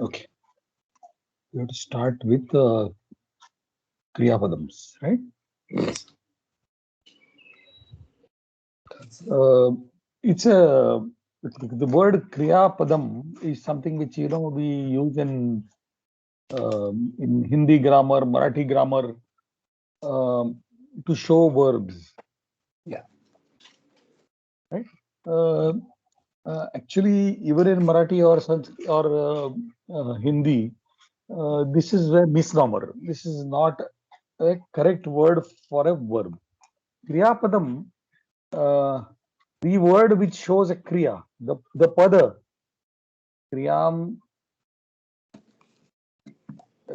Okay. We have to start with Kriya Padams, right? Yes. Uh, it's a the word Kriya Padam is something which we use in Hindi grammar, Marathi grammar to show verbs, Yeah. right? Uh, Actually, even in Marathi or Hindi, this is a misnomer. This is not a correct word for a verb. Kriya Padam, the word which shows a kriya, the pada, kriyam,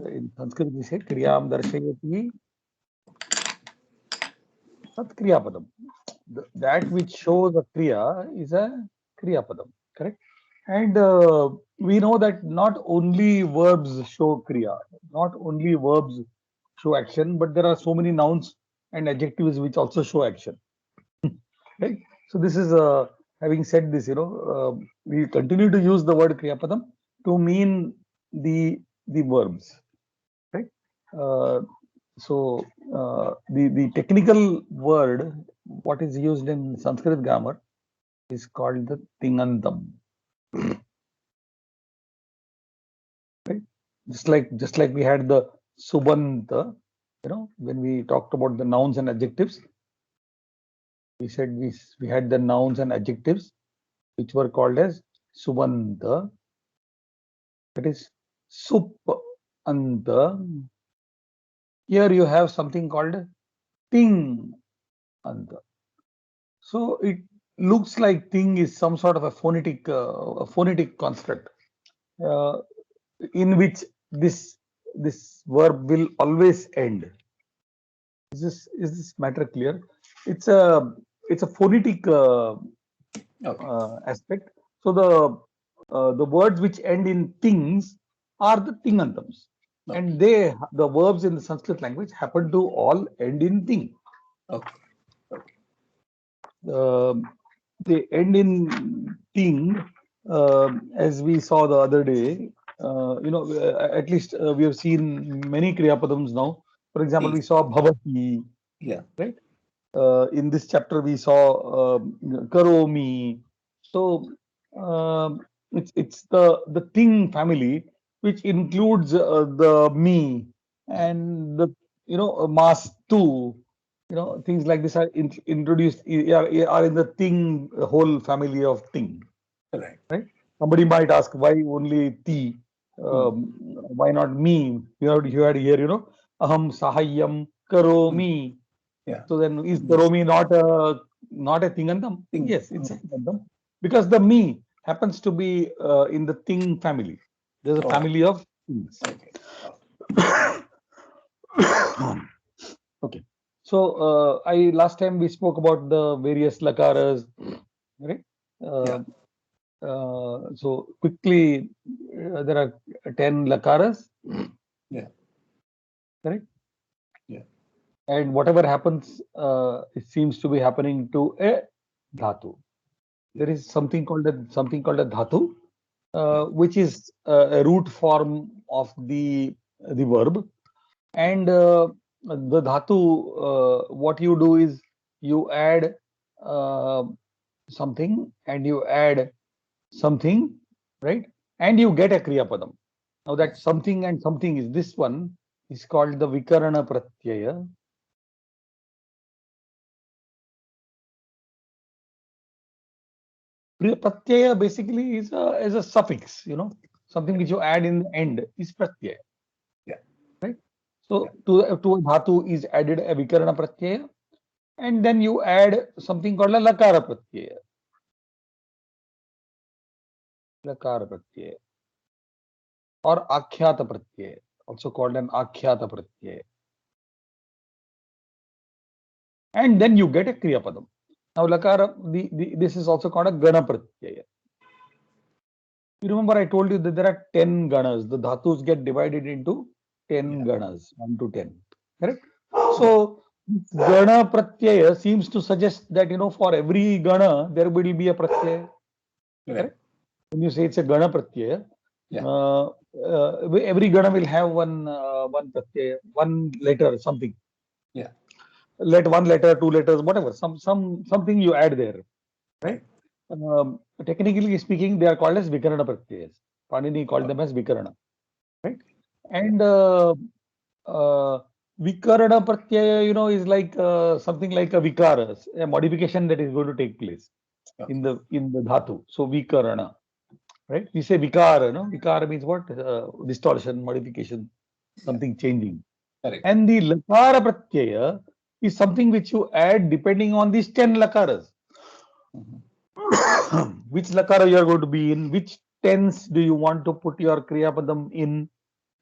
in Sanskrit we say kriyam darshayati tat kriya padam. That which shows a kriya is a kriya padam, correct? And we know that not only verbs show kriya, not only verbs show action, but there are so many nouns and adjectives which also show action. Right? So this is having said this, we continue to use the word kriyapadam to mean the verbs, right? Uh, the technical word what is used in Sanskrit grammar is called the tingantam, right? Just like we had the subanta, when we talked about the nouns and adjectives, we said we had the nouns and adjectives which were called as subanta. That is sup and the. Here you have something called ting and the. So it looks like ting is some sort of a phonetic construct uh, in which this verb will always end. Is this matter clear? It's a it's a phonetic Okay. aspect. So the words which end in things are the tingantams, Okay. and the verbs in the Sanskrit language happen to all end in ting. Okay. Okay. They end in ting, as we saw the other day. At least we have seen many kriyapadams now. For example, Yes. we saw bhavati, Yeah. right? In this chapter, we saw karomi. So it's the thing family which includes the me and the mass too. Things like this are introduced are in the thing whole family of thing. Right. Right? Somebody might ask why only ti, Hmm. why not me? You had here aham sahayyam Hmm. karomi. Yeah. So then is Yes. karomi not a tingandam? Thing. Yes, it's a tingandam because the me happens to be in the thing family. There's a Oh. family of things. Okay. Oh. Okay. So I last time we spoke about the various lakaras, right? Yeah. Uh, so quickly, there are 10 lakaras, Yeah. correct? Yeah. And whatever happens, it seems to be happening to a dhatu. There Yeah. is something called a dhatu, which is a root form of the verb. And the dhatu, what you do is you add uh, something and you add something, right? And you get a kriya padam. Now that Yes. something and something is this one is called the vikarana pratyaya. Pratyaya basically is a suffix, something Yeah. which you add in the end is pratyaya, Yeah. right? Yeah. So to a dhatu is added a vikarana pratyaya, and then you add something called a lakara pratyaya, lakara pratyaya, or akhyata pratyaya, also called an akhyata pratyaya, and then you get a kriya padam. Now lakara, this is also called a gana pratyaya. You remember I told you that there are 10 ganas. The dhatus get divided into 10 Yeah. ganas, 1 to 10. Correct? Yeah. So gana pratyaya seems to suggest that for every gana there will be a pratyaya. Right. Correct? When you say it's a gana pratyaya, Yeah. Every gana will have one pratyaya, one letter, something. Yeah. Let one letter, two letters, whatever, something you add there, right? Technically speaking, they are called as vikarana pratyayas. Panini called them as vikarana, right? And vikarana pratyaya, is like something like a vikara, a modification that is going to take place in the dhatu. So vikarana, right? We say vikara, no? Vikara means what? Distortion, modification, something changing. Correct. And the lakara pratyaya is something which you add depending on these 10 lakaras. Which lakara you are going to be in, which tense do you want to put your kriya padam in.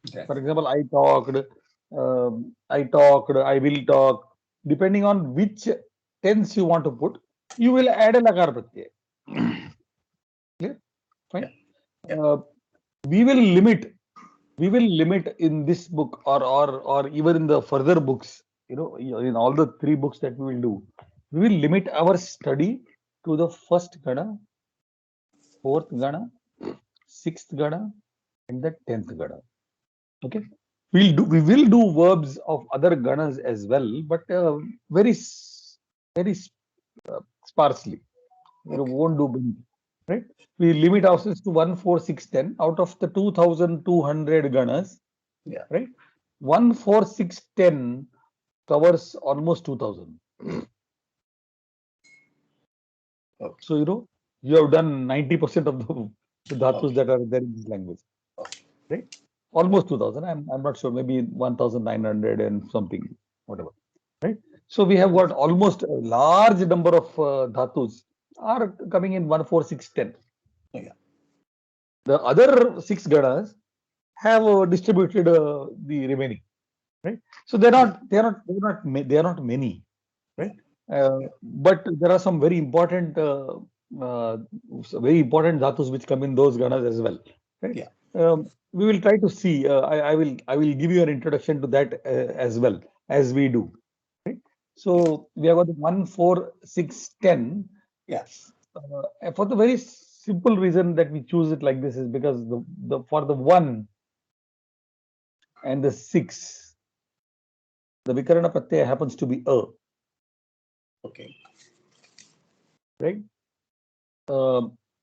Okay. For example, I talked, I will talk. Depending on which tense you want to put, you will add a lakara pratyaya. Clear? Fine. We will limit in this book or even in the further books, in all the 3 books that we will do, we will limit our study to the first gana, fourth gana, sixth gana, and the 10th gana. Okay, we will do verbs of other ganas as well, but very sparsely. We won't do many, right? We limit ourselves to 1, 4, 6, 10 out of the 2,200 ganas. Yeah. Right? 1, 4, 6, 10 covers almost 2,000. Okay. So, you have done 90% of the dhatus that are there in this language. Right? Almost 2,000. I'm not sure, maybe 1,900 and something, whatever. Right? So we have got almost a large number of dhatus are coming in 1, 4, 6, 10. Yeah. The other 6 ganas have distributed the remaining. Right? So they are not many. Right? But there are some very important dhatus which come in those ganas as well. Right? Yeah. We will try to see. I will give you an introduction to that as well as we do. Right? So we have got 1, 4, 6, 10. Yes. For the very simple reason that we choose it like this is because for the 1 and the 6, the vikarana pratyaya happens to be a. Okay. Right?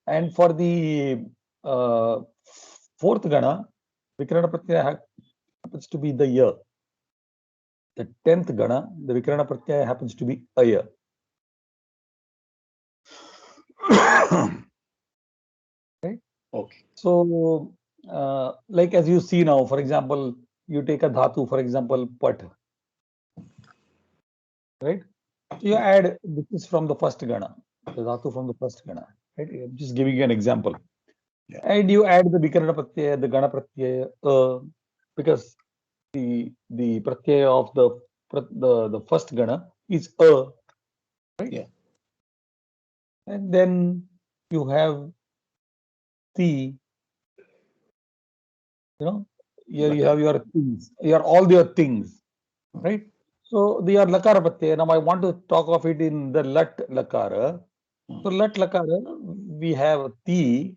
And for the fourth gana, vikarana pratyaya happens to be the ya. The 10th gana, the vikarana pratyaya happens to be a ya. Right? Okay. So, like as you see now, for example, you take a dhatu, for example, pat. Right? So you add, this is from the first gana, the dhatu from the first gana. Right? I'm just giving you an example. Yeah. And you add the vikarana pratyaya, the gana pratyaya, because the pratyaya of the first gana is a, right? Yeah. And then you have the, here you have your things, all your things, right? So they are lakara pratyaya. Now I want to talk of it in the lat lakara. So lat lakara, we have ti,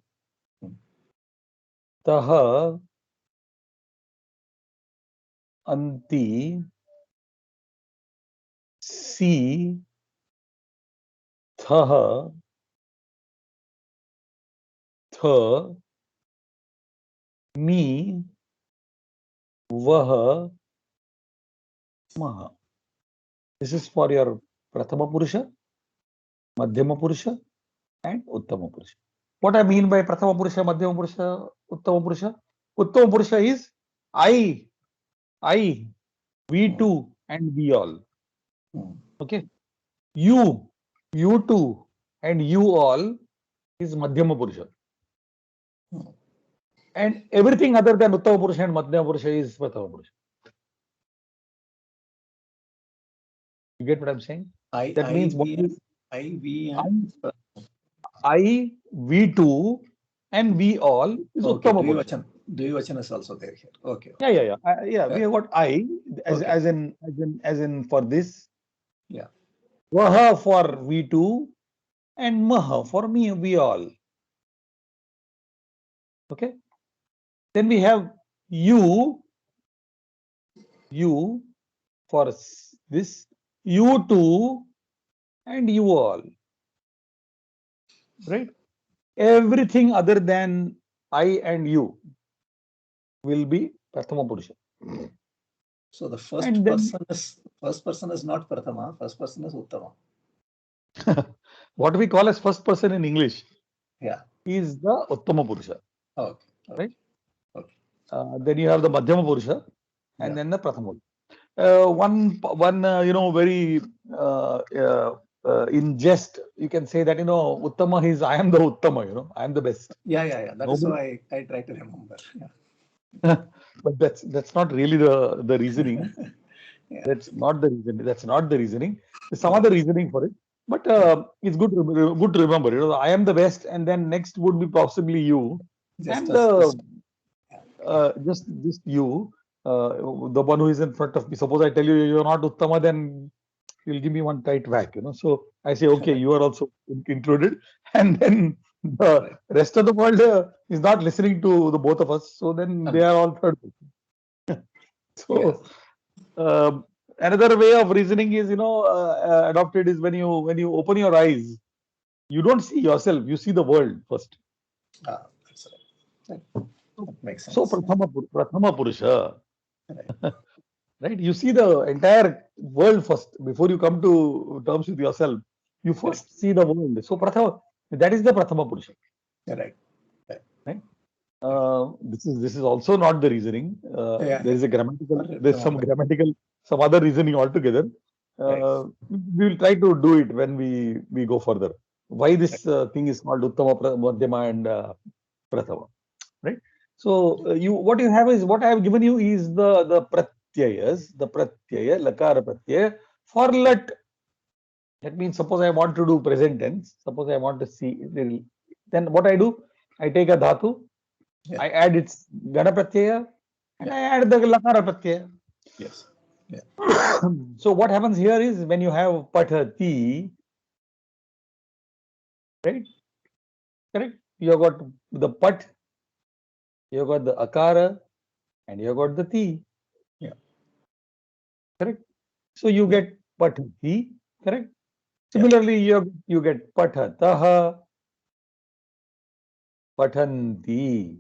taha, anti, si, thaha, th, mi, vah, maha. This is for your prathama purusha, madhyama purusha, and uttama purusha. What I mean by prathama purusha, madhyama purusha, uttama purusha? Uttama purusha is I, we two, and we all. Okay. You two, and you all is madhyama purusha. And everything other than uttama purusha and madhyama purusha is prathama purusha. You get what I'm saying? That means I, we two, and we all is okay. uttama purusha. Dvivachan is also there here. Okay. Yeah. We have got I as in for this. Yeah. Vaha for we two, and maha for me, we all. Okay. Then we have you for this, you two, and you all. Right? Everything other than I and you will be Prathama Purusha. So the first And then person is not Prathama, first person is Uttama. what we call as first person in English Yeah. is the Uttama Purusha. Okay. Right? Okay. Then you have the Madhyama Purusha and Yeah. then the Prathama. One very in jest, you can say that, Uttama is, I am the Uttama, I am the best. Yeah. That is why I try to remember. Yeah. But that's not really the reasoning. Yeah. That's not the reason. That's not the reasoning. There's some other reasoning for it. But it's good to remember. I am the best, and then next would be possibly you, Just and just you, the one who is in front of me. Suppose I tell you you're not Uttama, then you'll give me one tight whack. So I say, okay, you are also included, and then the rest of the world is not listening to the both of us. So then they are all third. So. Yes. Another way of reasoning is, adopted is when you open your eyes, you don't see yourself, you see the world first. That's right. That makes sense. So Prathama Purusha, Right. right? You see the entire world first before you come to terms with yourself. You first see the world. So that is the Prathama Purusha. Right. Right? This is also not the reasoning. There is a some other reasoning altogether. We will try to do it when we go further. Why this thing is called Uttama, Madhyama, and Prathama, right? So what you have is, what I have given you is the pratyayas, the pratyaya, lakara pratyaya for let. That means, suppose I want to do present tense. Suppose I want to see, then what I do? I take a dhatu. Yeah. I add its Gana Pratyaya and I add the Lakara Pratyaya. Yes. Yeah. So what happens here is, when you have Pathati, right? Correct? You have got the Pat, you have got the Akara, and you have got the Ti. Yeah. Correct? So you get Pathati, correct? Similarly, you get Pathataha, Pathanti.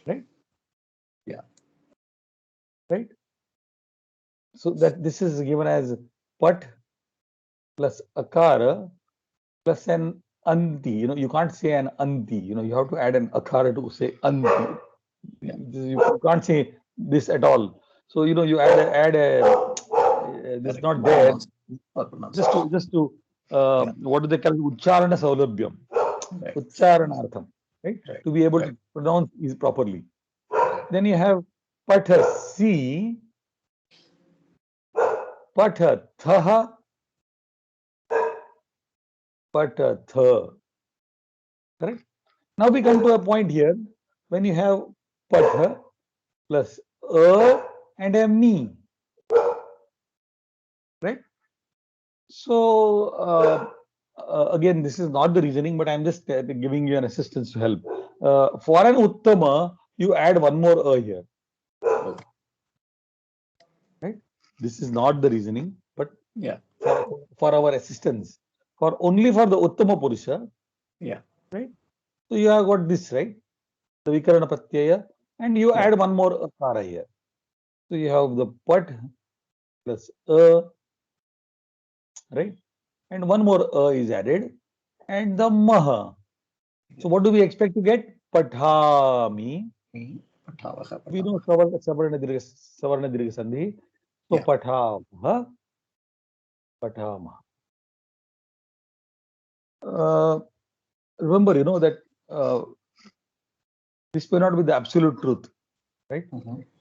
Right? Yeah. Right? So that this is given as Pat plus Akara plus an anti. You can't say an anti. You have to add an akara to say anti. Yeah. You can't say this at all. So you add a this is not there. Just to what do they call it? Ucharana saulabhyam. Right. Ucharanartham. Right? To be able to pronounce is properly. Then you have pathasi, pathatha, patatha. Correct? Now we come to a point here when you have patha plus a and a me. Right? So again, this is not the reasoning, but I'm just giving you an assistance to help. For an uttama, you add one more a here. Right? This is not the reasoning, but for our assistance. Only for the uttama purusha. Yeah. Right? So you have got this, right? The vikarana pratyaya, and you add one more akara here. So you have the pat plus a, right? And one more is added, and the maha. So what do we expect to get? Pathami. We know Savarna Dirgha Sandhi. So Pathamaha, Pathamaha. Remember, that this may not be the absolute truth, right?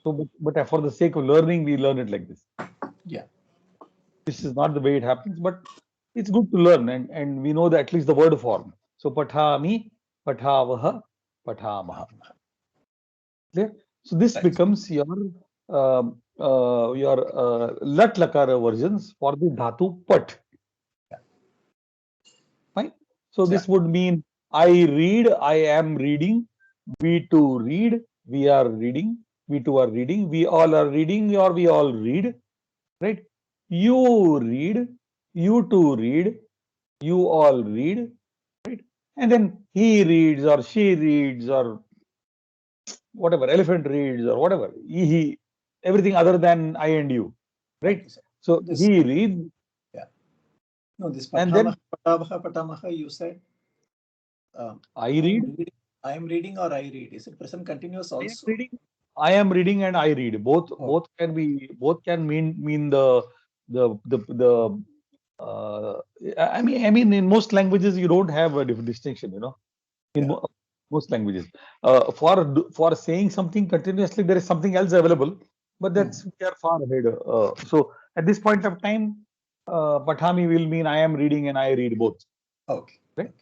So, but for the sake of learning, we learn it like this. Yeah. This is not the way it happens, but it's good to learn, and we know that at least the word form. So Pathami, Pathavaha, Pathamaha. Clear? So this becomes your lat lakara versions for the dhatu pat. Fine. So this would mean I read, I am reading, we two read, we are reading, we two are reading, we all are reading, or we all read, right? You read, you two read, you all read, right? And then he reads or she reads or whatever, elephant reads or whatever, everything other than I and you, right? Okay, sir. So This- he reads. No, this And then patamaha, patamaha, patamaha, you said. I read. I am reading or I read. Is it present continuous I am also? reading. I am reading and I read. Both can be, both can mean the I mean in most languages you don't have a distinction, you know. In most languages, for saying something continuously there is something else available, but that's we are far ahead. So at this point of time, Patami will mean I am reading and I read both. Okay. Right?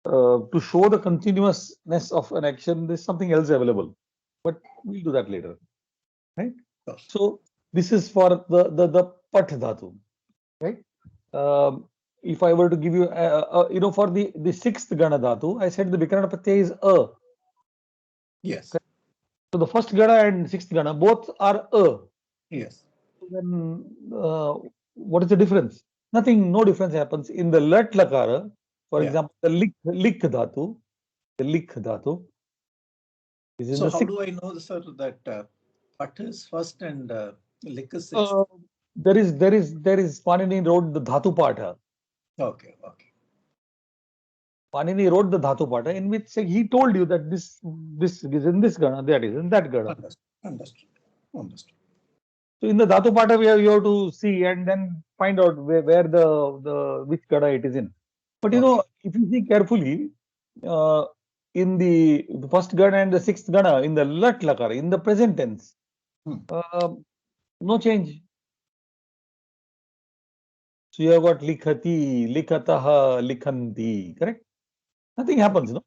To show the continuousness of an action, there's something else available, but we'll do that later, right? Sure. So this is for the pat dhatu, right? If I were to give you, you know, for the sixth gana dhatu, I said the vikarana pratyaya is a. Yes. So the first gana and sixth gana both are a. Yes. Then what is the difference? Nothing, no difference happens in the lat lakara. For example, the lik dhatu, the lik dhatu. So how do I know, sir, that pat is first and lik is sixth? There is Panini wrote the dhatu patha. Okay. Panini wrote the dhatu patha in which he told you that this is in this gana, that is in that gana. Understood. So in the dhatu patha you have to see and then find out where the which gana it is in. But you know, if you see carefully, in the first gana and the sixth gana in the lat lakara, in the present tense, no change. So you have got likhati, likhataha, likhanti, correct? Nothing happens, no?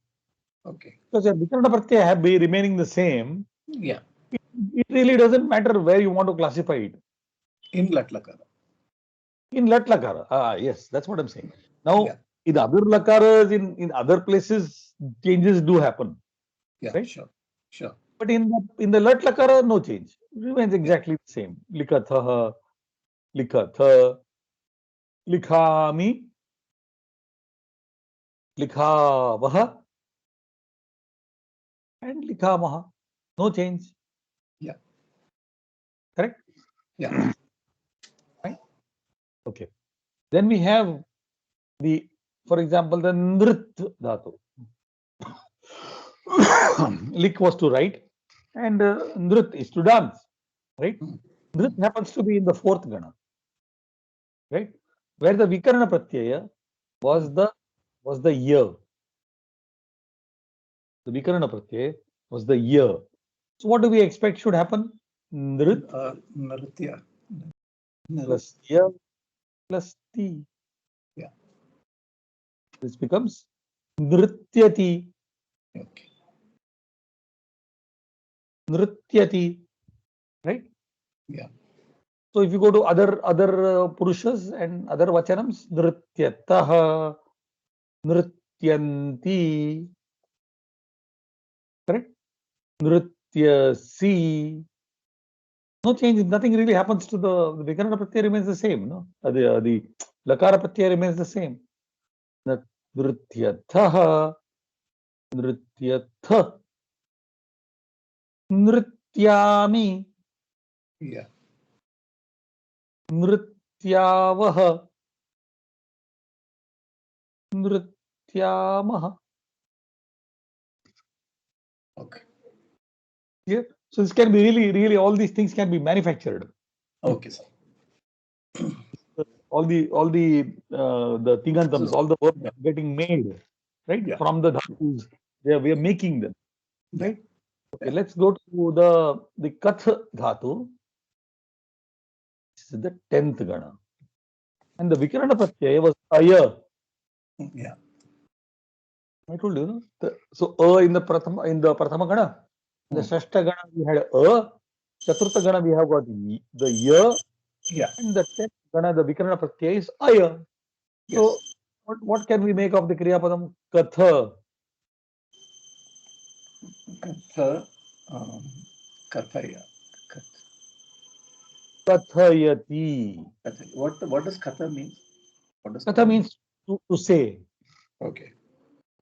Okay. Because your vikarana pratyaya have been remaining the same. Yeah. It really doesn't matter where you want to classify it. In lat lakara. In lat lakara, yes, that's what I'm saying. Now, in other lakaras, in other places, changes do happen. Yeah, right? Sure. But in the lat lakara, no change. It remains exactly the same. Likatha, likatha, likhami, likhavah, and likhamaha. No change. Yeah. Correct? Yeah. Right? Okay. Then we have for example, the nrit dhatu. Lik was to write, and nrit is to dance. Right? Nrit happens to be in the fourth gana. Right? Where the vikarana pratyaya was the year. The vikarana pratyaya was the year. So what do we expect should happen? Nrit Nritya. plus ya plus ti. Yeah. This becomes nrityati. Okay. Nrityati. Right? Yeah. So if you go to other purushas and other vachanams, nrityataha, nrityanti. Correct? Nrityasi. No change, nothing really happens to the vikarana pratyaya remains the same, no? The lakara pratyaya remains the same. Nrityatha, nrityatha, nrityami, Yeah. nrityavah, nrityamah. Okay. Yeah. So this can be really all these things can be manufactured. Okay, sir. All the tigantams, all the verbs getting made, right? Yeah. From the dhatus, we are making them, right? Okay, Yeah. let's go to the kath dhatu. This is the 10th gana. And the vikarana pratyaya was aya. Yeah. I told you, no? So in the prathama gana, in the shashta gana we had chaturtha gana we have got the ya, Yeah. and the 10th gana the vikarana pratyaya is aya. So what can we make of the Kriya Padam? Katha. Katha, Kathaya. Kathayati. What does Katha mean? What does Katha Katha mean? means to say, Okay.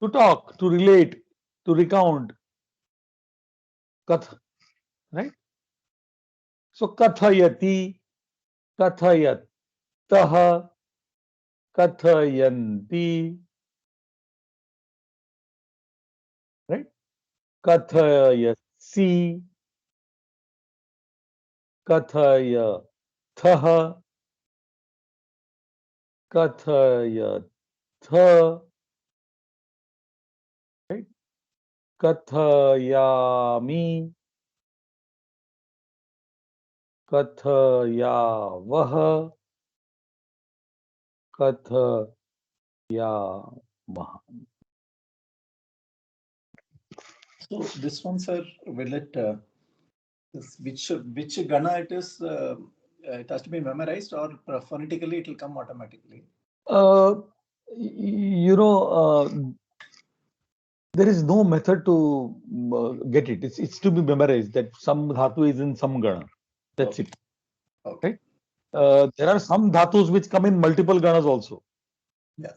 to talk, to relate, to recount. Katha, right? So kathayati, kathayataha, kathayanti, right? Kathayasi, kathayathaha, kathayatha, right? Kathayami, kathayavaha, kathayamah. So this one, sir, will it which Gana it is? It has to be memorized, or phonetically it will come automatically. You know, there is no method to get it. It's to be memorized that some dhatu is in some gana. That's Okay. it. Okay. Right? There are some dhatus which come in multiple ganas also. Yeah.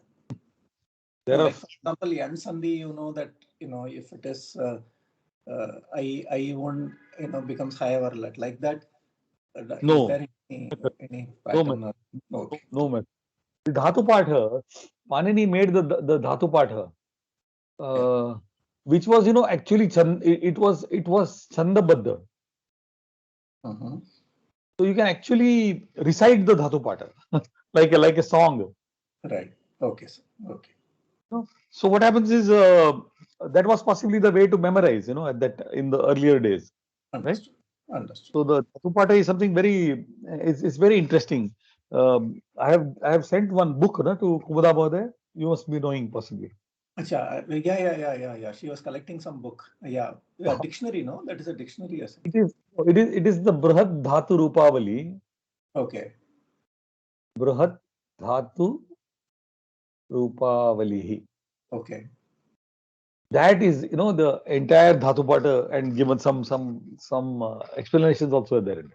There No, are like for example, Yan Sandhi, you know that if it is I won't becomes higher like that. Is no there any no pattern? method. Okay. No method. The dhatu patha, Panini made the dhatu patha, which was actually it was chandabadda. Uh-huh. So you can actually recite the dhatu patha like a song. Right. Okay, sir. Okay. So what happens is that was possibly the way to memorize, at that in the earlier days, right? Understood. Understood. So the dhatu patha is something very it's very interesting. I have sent one book to Kumada Bhode. You must be knowing possibly. Acha, yeah. She was collecting some book. Yeah. Dictionary, no? That is a dictionary or something. It is the Brihad Dhatu Rupavali. Okay. Brihad Dhatu Rupavali. Okay. That is, the entire Dhatu Patha and given some explanations also there in it,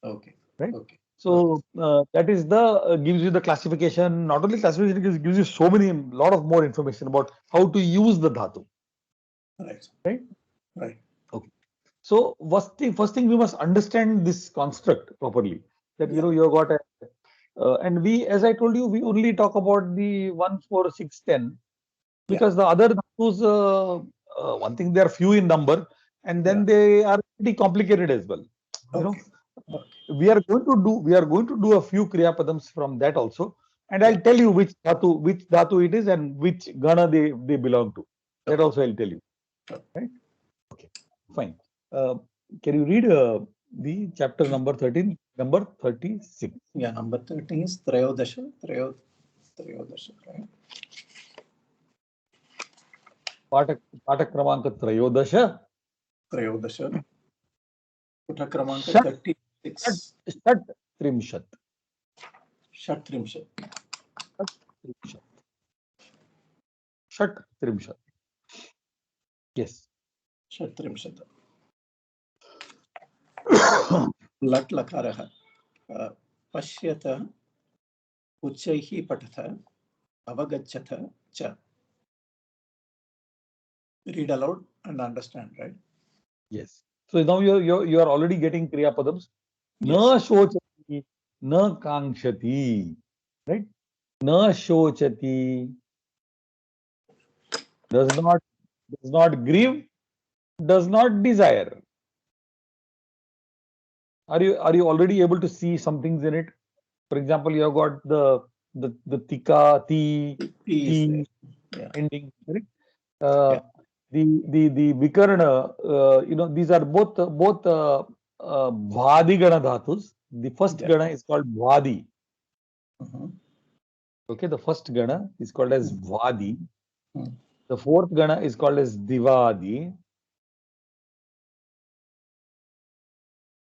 Okay. right? Okay. So that is the gives you the classification. Not only classification, it gives you so many lot of more information about how to use the dhatu, Right. right? Right. Okay. So first thing we must understand this construct properly. That Yeah. you have got a and we, as I told you, we only talk about the 1, 4, 6, 10 Yeah. because the other dhatus, one thing, they are few in number, and then Yeah. they are pretty complicated as well. Okay. Okay. We are going to do a few kriya padams from that also, and Yeah. I'll tell you which dhatu it is and which gana they belong to. That Okay. also I'll tell you. Sure. Right? Okay. Fine. Can you read the chapter number 13, number 36? Yeah. Number 13 is Trayodasha. Trayodasha. Right? पाठ क्रमांक त्रयोदश Trayodasha. Puta Kramanka षट् 36. षट् त्रिंशत् Shatrimshat. षट् त्रिंशत्. Yes. Shatrimshat. Lat Lakaraha. Pashyata. Uchaihi Patatha. Avagachatha. Cha. Read aloud and understand, right? Yes. So now you are already getting kriya padams. Na Yes. shochati, na kankshati, right? Na shochati, does not grieve, does not desire. Are you already able to see some things in it? For example, you have got the tika, P is there. ti Yeah. ending, right? Yeah. The vikarna, these are both bhadi gana dhatus. The first Yeah. gana is called bhadi. Uh-huh. Okay, the first gana is called as Mm. Vadi. Mm. The fourth gana is called as Divadi.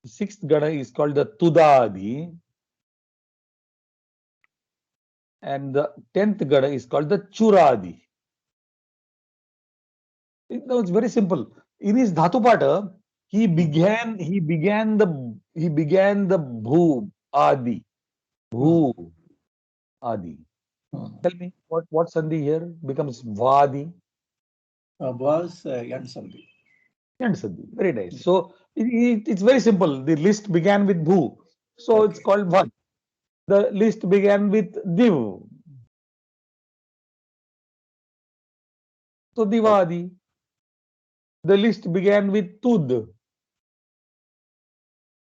The sixth gana is called the Tudadi. and the 10th gada is called the Churadi. Now it's very simple. In his Dhatupata, he began the Bhu Adi. Bhu Adi. Tell me what Sandhi here becomes Vadi Was Yan Sandhi. and Sandhi. Very nice. So it's very simple. The list began with Bhu. So it's Okay. called Vad. The list began with Div. So Divadi. The list began with Tud.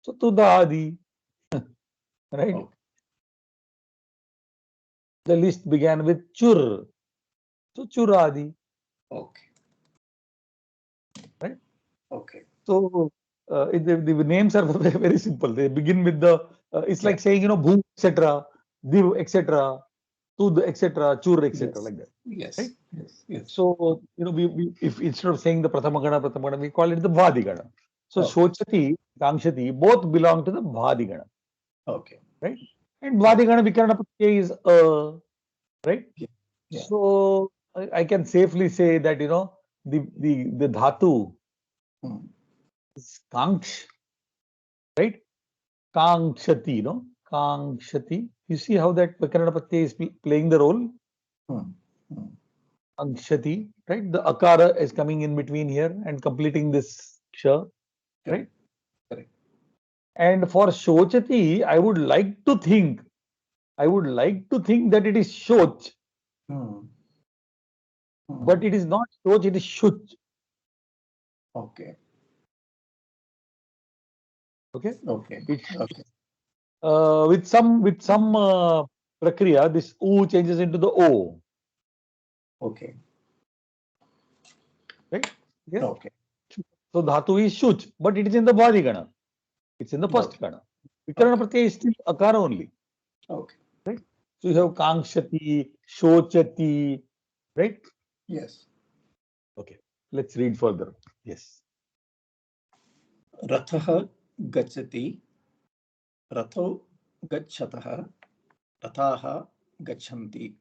So Tudadi. Right? Okay. The list began with Chur. So Churadi. Okay. Right? Okay. So the names are very, very simple. They begin with the, it's like saying, Bhu, etc., Div, etc., Tud, etc., Chur, etc., like that. Yes. Right? Yes. So, if instead of saying the Prathama Gana, we call it the Bhadi Gana. So, Okay. Shochati, Kangshati, both belong to the Bhadi Gana. Okay. Right? And Bhadi Gana Vikarana Pratyaya is right? Yeah. So, I can safely say that, the Dhatu is Kanksh, right? Kangshati, Kangshati. You see how that Vikarana Pratyaya is playing the role? Kangshati, right? The Akara is coming in between here and completing this Ksha, right? Correct. And for Shochati, I would like to think that it is Shoch, but it is not Shoch, it is Shuch. Okay. Okay. Okay. It's, Okay. with some prakriya, this U changes into the O. Okay. Right? Yeah. Okay. So Dhatu is Shuch, but it is in the Bhadi Gana. It's in the first Gana. Vikarana Pratyaya is still Akara only. Okay. Right? So you have Kangshati, Shochati, right? Yes. Okay. Let's read further. Yes. Rathah gacchati, Ratho gachatah, Rathaha gacchanti.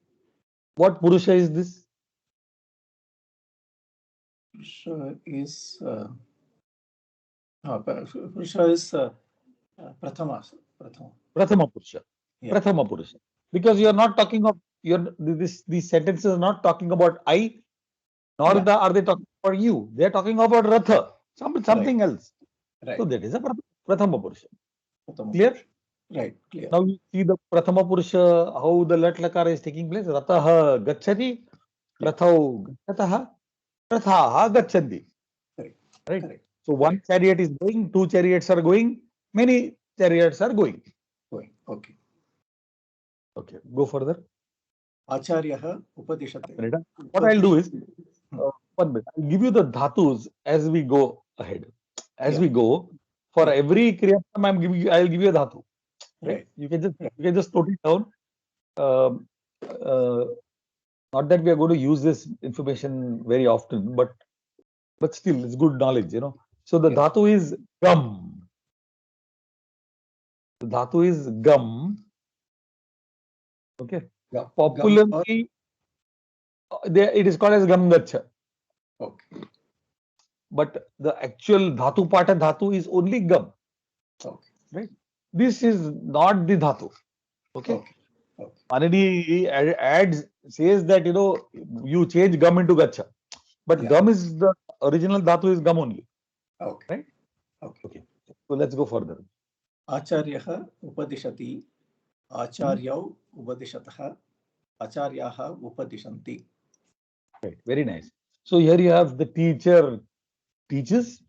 What Purusha is this? Purusha is Prathama. Prathama Purusha. Yeah. Prathama Purusha. Because you are not talking of these sentences are not talking about I, nor are they talking about you. They are talking about Ratha, something else. Right. So that is a Prathama Purusha. Prathama Clear? Purusha. Right. Clear. Now you see the Prathama Purusha, how the Lat Lakara is taking place. Ratha Gachati, Rathau Gachataha, Rathaha Gachanti. Correct. Right? Correct. So one chariot is going, two chariots are going, many chariots are going. Going. Okay. Okay, go further. Acharyah upadishate. What I'll do is, 1 minute, I'll give you the dhatus as we go ahead. As we go, for every kriya, I'll give you a dhatu. Right? You can just note it down. Not that we are going to use this information very often, but still, it's good knowledge, So the dhatu is gum. The dhatu is gum. Okay. Popularly, it is called as gam gacha. Okay. But the actual dhatu pata dhatu is only gum. Okay. Right? This is not the dhatu. Okay. Manini says that you change gum into gacha, but gum is the original dhatu is gum only. Okay. Right? Okay. So let's go further. Acharyah upadishati, Acharyau upadishatah, Acharyaha upadishanti. Right. Very nice. So here you have the teacher teaches,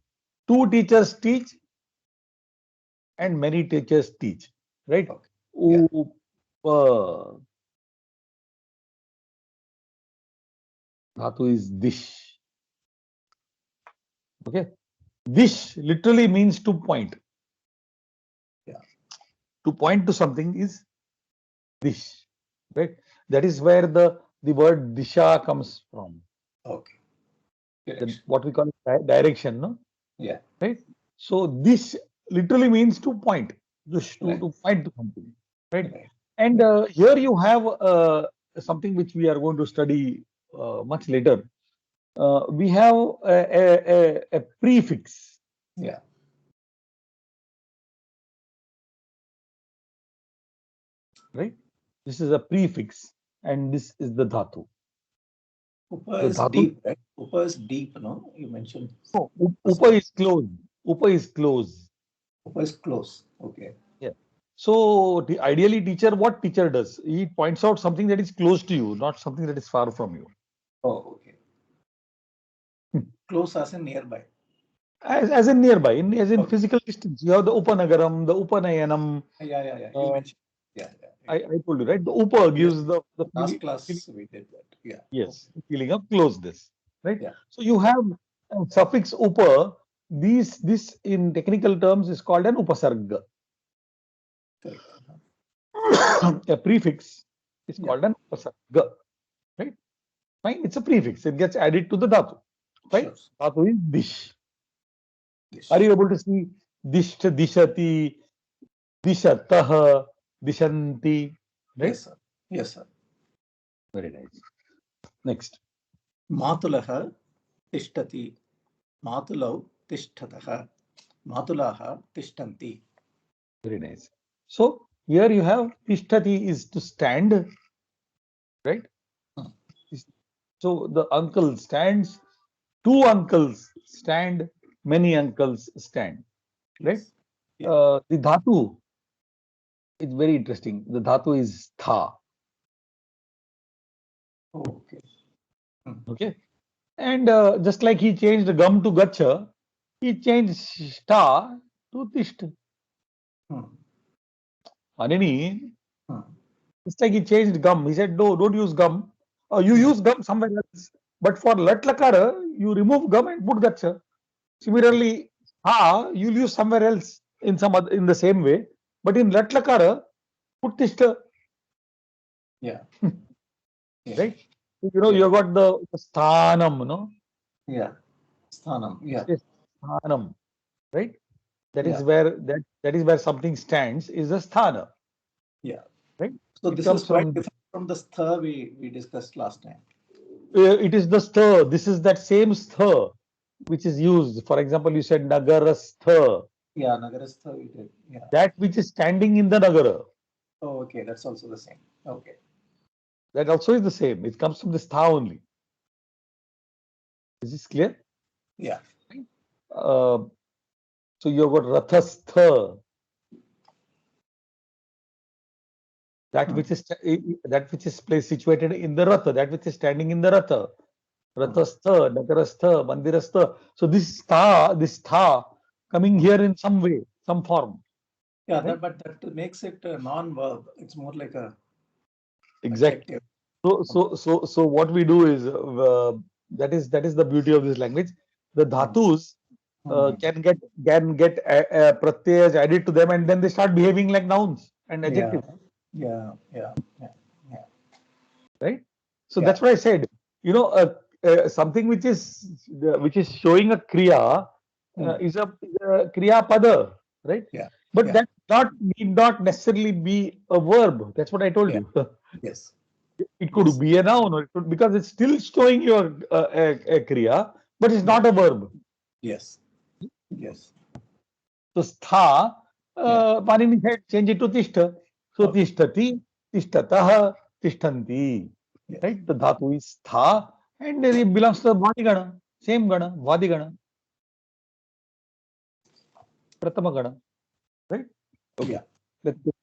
two teachers teach, and many teachers teach. Right? Yeah. Dhatu is dish. Okay. Dish literally means to point. Yeah. To point to something is dish. Right? That is where the word disha comes from. Okay. What we call direction, no? Yeah. Right? So this literally means to point. To point to something. Right? And here you have something which we are going to study much later. We have a prefix. Yeah. Right? This is a prefix, and this is the dhatu. Upa The is dhatu. deep, right? Upa is deep, no? You mentioned. No, upa is close. Upa is close. Upa is close. Okay. Yeah. So ideally, what teacher does? He points out something that is close to you, not something that is far from you. Oh, okay. Close as in nearby. As in nearby, as in Okay. physical distance. You have the Upanagaram, the Upanayanam. Yeah. You mentioned. Yeah. I told you, right? The Upa Yes. gives the Last feeling, class we did that. Yeah. yes, feeling of closeness, right? Yeah. So you have a suffix Upa. This in technical terms is called an Upasarga. Correct. A prefix is Yeah. called an Upasarga, right? Fine, it's a prefix. It gets added to the dhatu, right? Sure. Dhatu is dish. Dish. Are you able to see dishta, dishati, dishatah, dishanti, right? Yes, sir. Yes, sir. Very nice. Next. Matulaha tishtati. Matulau tishtataha. Matulaha tishtanti. Very nice. So here you have tishtati is to stand, right? Hmm. So the uncle stands, two uncles stand, many uncles stand, right? Yes. Yeah. The dhatu is very interesting. The dhatu is tha, Oh, okay. okay? And just like he changed gum to gacha, he changed sta to tisht. Hmm. Anini, Hmm. it's like he changed gum. He said, no, don't use gum. You use gum somewhere else. But for lat lakara, you remove gum and put gacha. Similarly, ha, you'll use somewhere else in some other, in the same way. But in lat lakara, put tishta, Yeah. Yeah. right? You know, Yeah. you got the sthanam, no? Yeah. Sthanam. Yeah. Yes, sthanam, right? That Yeah. is where that is where something stands is a sthana, Yeah. right? So It this is comes quite from different from the stha we discussed last time. it is the stha. This is that same stha which is used. For example, you said nagarastha, Yeah, Nagarastha we did. Yeah. that which is standing in the nagara. Oh, okay. That's also the same. Okay. That also is the same. It comes from the stha only. Is this clear? Yeah. Uh, so you've got rathastha, that which is that which is placed situated in the ratha, that which is standing in the ratha. Rathastha, nagarastha, mandirastha. So this tha coming here in some way, some form. Yeah, Right? but that makes it a non-verb. It's more like a Exactly. adjective. So what we do is that is the beauty of this language. The dhatus Hmm. can get pratyayas added to them, and then they start behaving like nouns and Yeah. adjectives, Yeah. Yeah. Yeah. Yeah. right? So Yeah. that's what I said. You know, something which is showing a kriya is a kriya pada, right? Yeah. But Yeah. that need not necessarily be a verb. That's what I told Yeah. you. Yes. It could Yes. be a noun, or it could, because it's still showing your a kriya, but it's Yeah. not a verb. Yes. Yes. So stha, Yeah. Panini said change it to tishta. So Okay. tishtati, tishtatah, tishtanti. Yes. Right? The dhatu is stha, and it belongs to the Vadigana. Same gana, Vadigana, Pratama gana. Right? Okay. Yeah.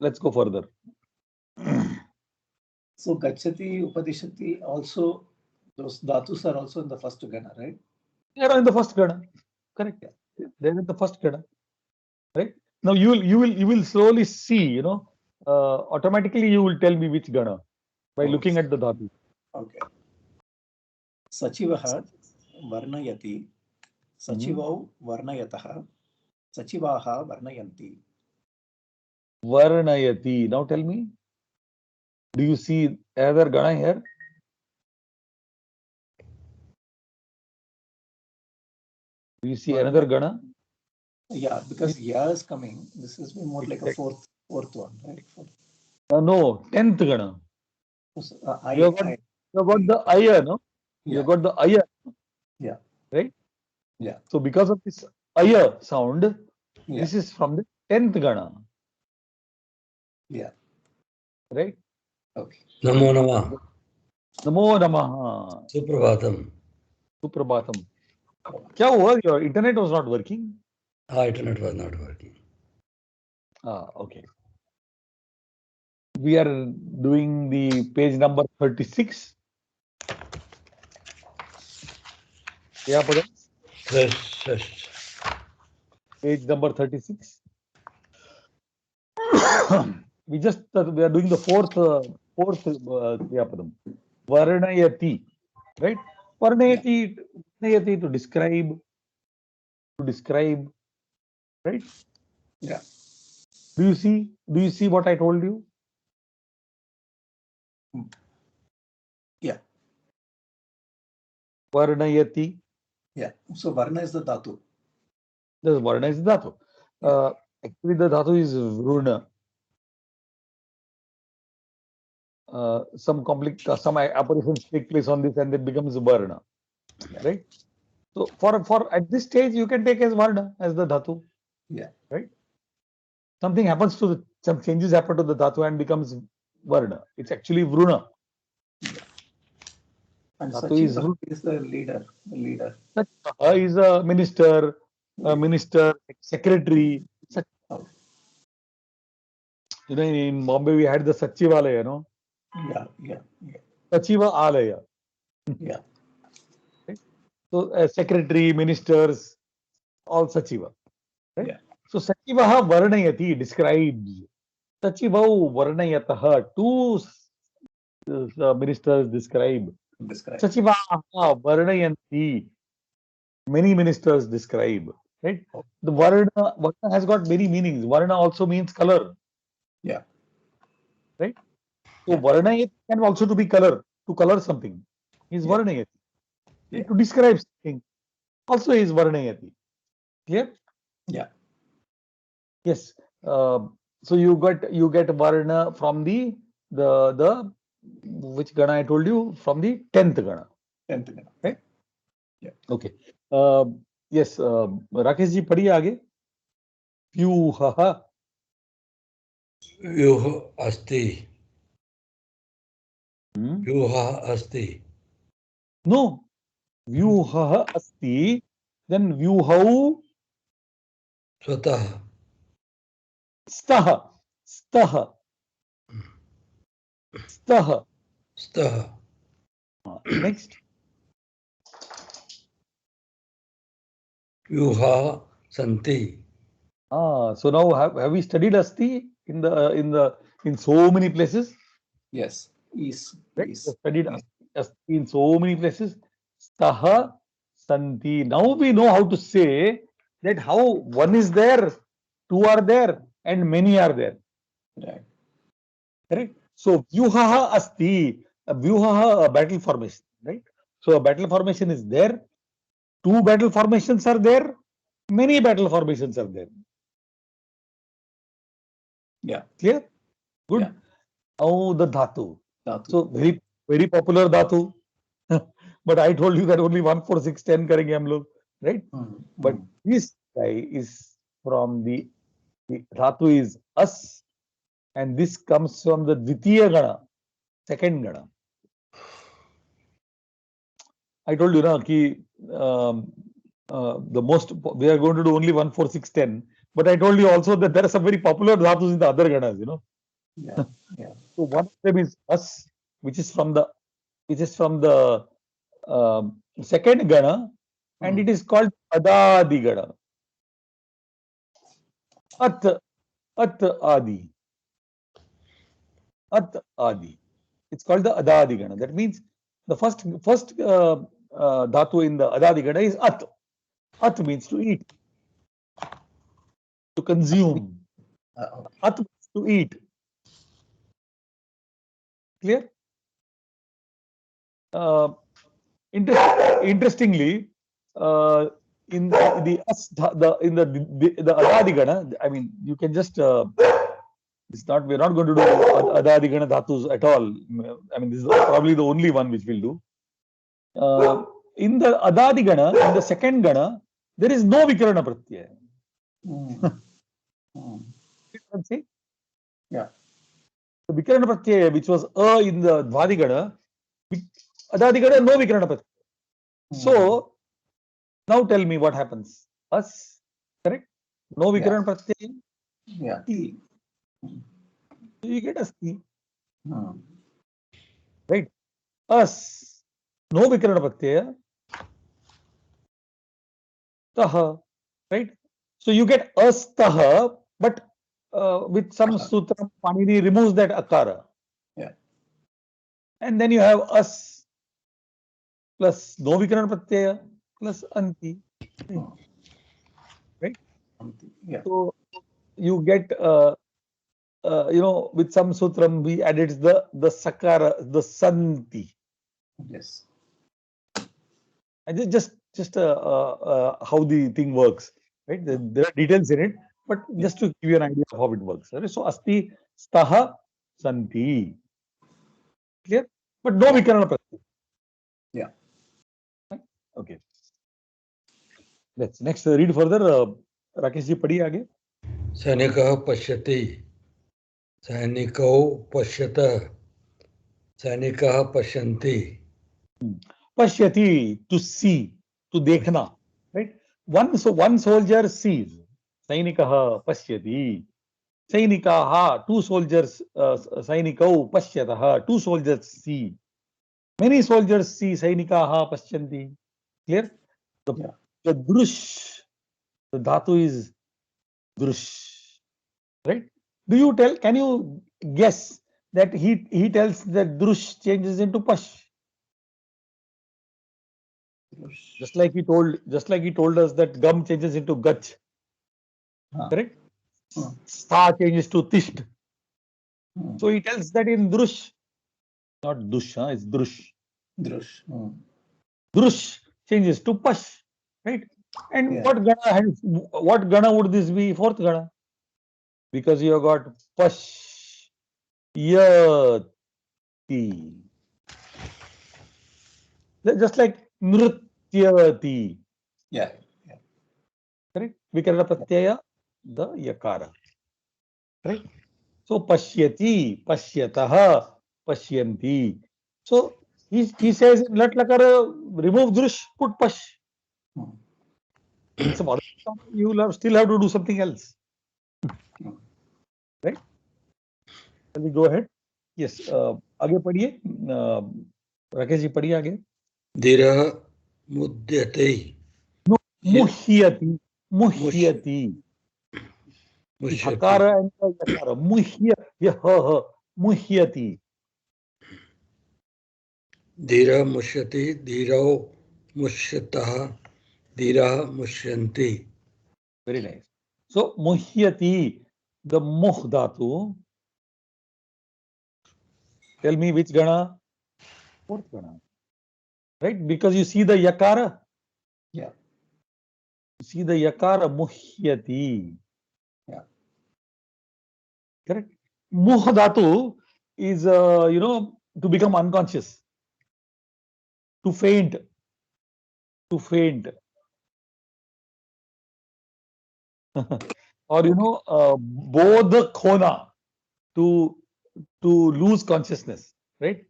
Let's go further. So Gachati, Upadishati also, those dhatus are also in the first gana, right? They are in the first gana. Correct. They are in the first gana. Right? Now you will slowly see, automatically you will tell me which gana by Oh, looking at the dhatu. okay. Sachivaha varnayati, Mhm. Sachivau varnayataha, Sachivaha varnayanti. Varnayati. Now tell me, do you see another gana here? Do you see another Varna, gana? yeah, because ya is coming. This is more like a Exact- fourth one, right? Fourth. No, 10th Gana. So, You have got the Aya, no? You have got the Aya, Yeah. right? Yeah. So because of this Aya sound, Yeah. this is from the 10th Gana, Yeah. right? Okay. Namo Namah. Namo Namaha. Suprabhatam. Suprabhatam. Kya hua? Your internet was not working? Internet was not working. Okay. We are doing the page number 36. Yeah, Padam? Fresh. Page number 36. we are doing the fourth Kriyapadam. Varnayati, right? Varnayati to describe, right? Yeah. Do you see what I told you? Yeah. Varnayati. Yeah. So Varna is the Dhatu. The Varna is Dhatu. Actually, the Dhatu is Vruna. Some operations take place on this and it becomes Varna, right? So for at this stage, you can take as Varna as the Dhatu. Yeah. Right? Something happens to some changes happen to the Dhatu and becomes Varna. It's actually Vruna. And Dhatu is the leader. Is a minister, secretary. You know, in Bombay we had the Sachivalaya, you know. Yeah. Sachiva Alaya. Yeah. Right? So secretary, ministers, all Sachiva. Right? Yeah. So Sachivaha Varnayati describes. Sachivau Varnayataha. Two ministers describe. Sachivaha Varnayanti. Many ministers describe. Right? The Varna has got many meanings. Varna also means color. Yeah. Right? So Varnayati can also to be color, to color something. Is Varnayati. Yeah. To describe something. Also is Varnayati. Clear? Yeah. Yes. So you get Varna from the which Gana I told you, from the 10th Gana. 10th Gana. Right? Yeah. Okay. Yes. Rakesh ji, padhiye aage. Vyuha. Vyuha asti. Vyuha asti. No. Vyuha asti. Then Vyuhau. Swatah. Staha. Staha. Staha. Staha. Next. Vyuha santi. So now have we studied asti in so many places? Yes. Is. Right? Studied asti in so many places. Staha santi. Now we know how to say that how one is there, two are there, and many are there. Right. Correct? So vyuhaha asti. Vyuhaha, a battle formation, right? So a battle formation is there. Two battle formations are there. Many battle formations are there. Yeah. Clear? Good. Yeah. Now the dhatu. Dhatu. So very popular dhatu. But I told you that only 1, 4, 6, 10 karenge hum log, right? But this guy is from the dhatu is us, and this comes from the Dvitiya Gana, second Gana. I told you, the most we are going to do only 1, 4, 6, 10. But I told you also that there are some very popular dhatus in the other ganas, you know. Yeah. So one of them is us, which is from the second gana, and it is called Adadi Gana. At Adi. At Adi. It's called the Adadi Gana. That means the first dhatu in the Adadi Gana is At. At means to eat, to consume. At means to eat. Clear? Interestingly, in the Adadi Gana, I mean, you can just It's not, we're not going to do Adadigana Dhatus at all. I mean, this is probably the only one which we'll do. In the Adadigana, in the second Gana, there is no Vikarana Pratyaya. See? Yeah. The Vikarana Pratyaya, which was in the Dvadigana, Adadigana, no Vikarana Pratyaya. So, now tell me what happens. Us, correct? No Vikarana Pratyaya. Yeah. Ti. So you get Asti. Hmm. Right? Us, no Vikarana Pratyaya. Taha. Right? So you get Astaha, but with some sutra, Panini removes that akara. Yeah. And then you have us plus no Vikarana Pratyaya plus anti. Right? Yeah. So you get with some sutram we added the sakara, the santi. Yes. And just how the thing works, right? There are details in it, but just to give you an idea of how it works. Right? So asti, staha, santi. Clear? But no vikarana pratyaya. Yeah. Right? Okay. Let's next read further. Rakesh ji, padhiye aage. सैनिकः पश्यति सैनिकौ पश्यतः सैनिकाः पश्यन्ति Pashyati, to see, to dekhna. Right? One soldier sees. Sainikaha pashyati. Sainikaha, two soldiers, Sainikau pashyataha, two soldiers see. Many soldiers see Sainikaha paschyanti. Clear? The drush, the dhatu is drush. Right? Can you guess that he tells that drush changes into pash? Just like he told us that gum changes into gach. Correct? Sta changes to tisht. So he tells that in drush, not dush, it's drush. Drush. Drush changes to pash, right? And what gana would this be? Fourth gana, because you have got pash yati, just like nrityati. Yeah. Correct? Vikarana pratyaya, the yakara. Right? So pashyati, pashyataha, pashyanti. So he says in lat lakara, remove drush, put pash. In some other you will still have to do something else. Right? Shall we go ahead? Yes. आगे पढ़िए. राकेश जी पढ़िए आगे. धीरः मुद्यते मुह्यति. मुह्यति. हकार and yakara. मुह्यति. धीरः मुष्यति धीरौ मुष्यतः धीरः मुष्यन्ति. Very nice. So muhyati, the muh dhatu. Tell me which gana? Fourth gana. Right? Because you see the yakara. Yeah. You see the yakara muhyati. Yeah. Correct? Muh dhatu is to become unconscious. To faint. To faint. Or bodh khona, to lose consciousness, right?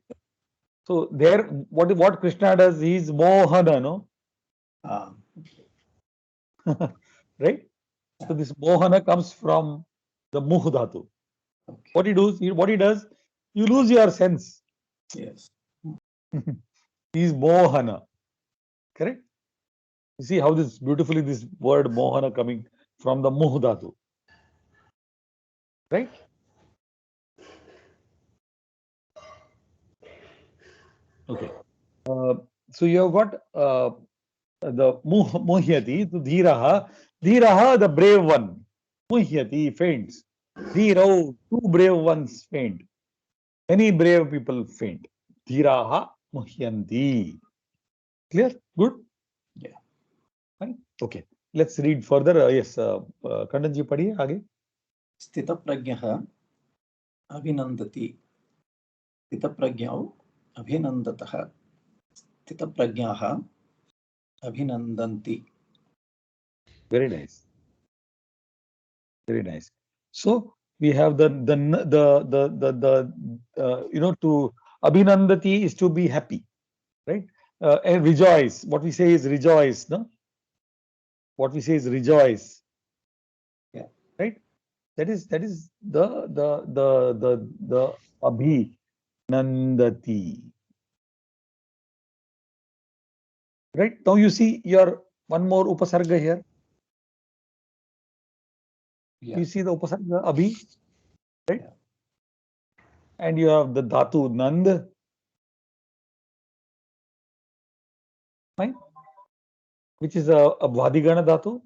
So there, what Krishna does, he is mohana, no? Right? So this mohana comes from the muh dhatu. What he does, you lose your sense. Yes. He is mohana. Correct? You see how this word mohana coming from the muh dhatu. Right? Okay. So you have got the muhyati, to dhiraha, the brave one. Muhyati, faints. Dhirau, two brave ones faint. Many brave people faint. Dhiraha muhyanti. Clear? Good? Yeah. Fine. Okay. Let's read further. Yes, Kandanji, padhiye aage. स्थितप्रज्ञः अभिनन्दति स्थितप्रज्ञौ अभिनन्दतः स्थितप्रज्ञाः अभिनन्दन्ति. Very nice. Very nice. So we have the to abhinandati is to be happy, right? And rejoice. What we say is rejoice, no? What we say is rejoice. Yeah. Right. That is the abhinandati. Right. Now you see your one more upasarga here. Yeah. You see the upasarga abhi, right? Yeah. And you have the dhatu nand. Fine. Which is a Bhadigana dhatu.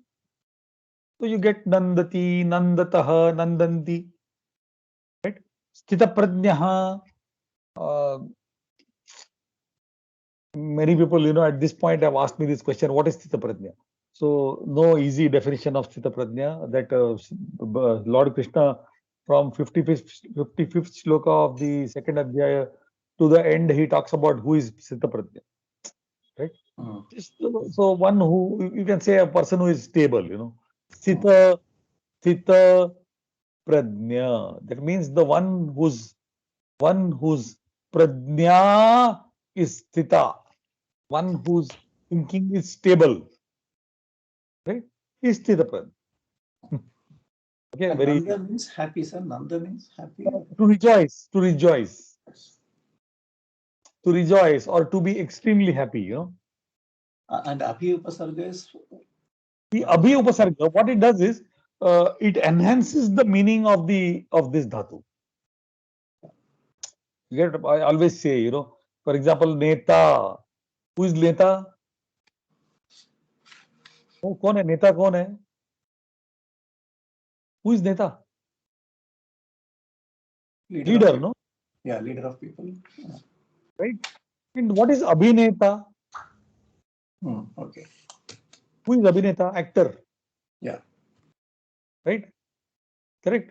So you get nandati, nandatah, nandanti. Right? Sthita prajnaha. Many people, at this point have asked me this question, what is Sthita prajna? So no easy definition of Sthita prajna. That Lord Krishna from 55th shloka of the second adhyaya to the end, he talks about who is Sthita prajna. Right? So one who, you can say a person who is stable, Sthita prajna. That means the one whose prajna is sthita, one whose thinking is stable, right? Is sthita prajna. Okay, And very Nanda means happy, sir. Nanda means happy. to rejoice, or to be extremely happy, And Abhi Upasarga is The abhi upasarga, what it does is it enhances the meaning of this dhatu. I always say, for example, neta. Who is neta? कौन है नेता? कौन है? Who is neta? Leader, no? Yeah, leader of people. Yeah. Right? And what is abhineta? Okay. Who is abhineta? Actor. Yeah. Right? Correct.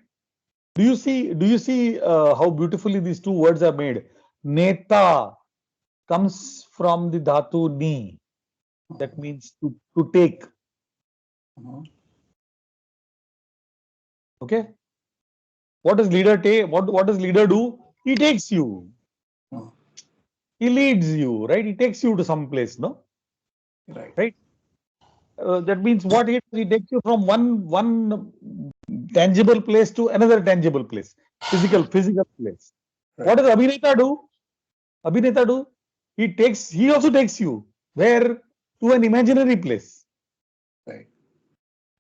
Do you see how beautifully these two words are made? Neta comes from the dhatu ni. That means to take. Okay. What does leader take? What does leader do? He takes you. He leads you, right? He takes you to some place, no? Right. That means what he takes you from one tangible place to another tangible place, physical place. Right. What does Abhineta do? He also takes you where? To an imaginary place. Right.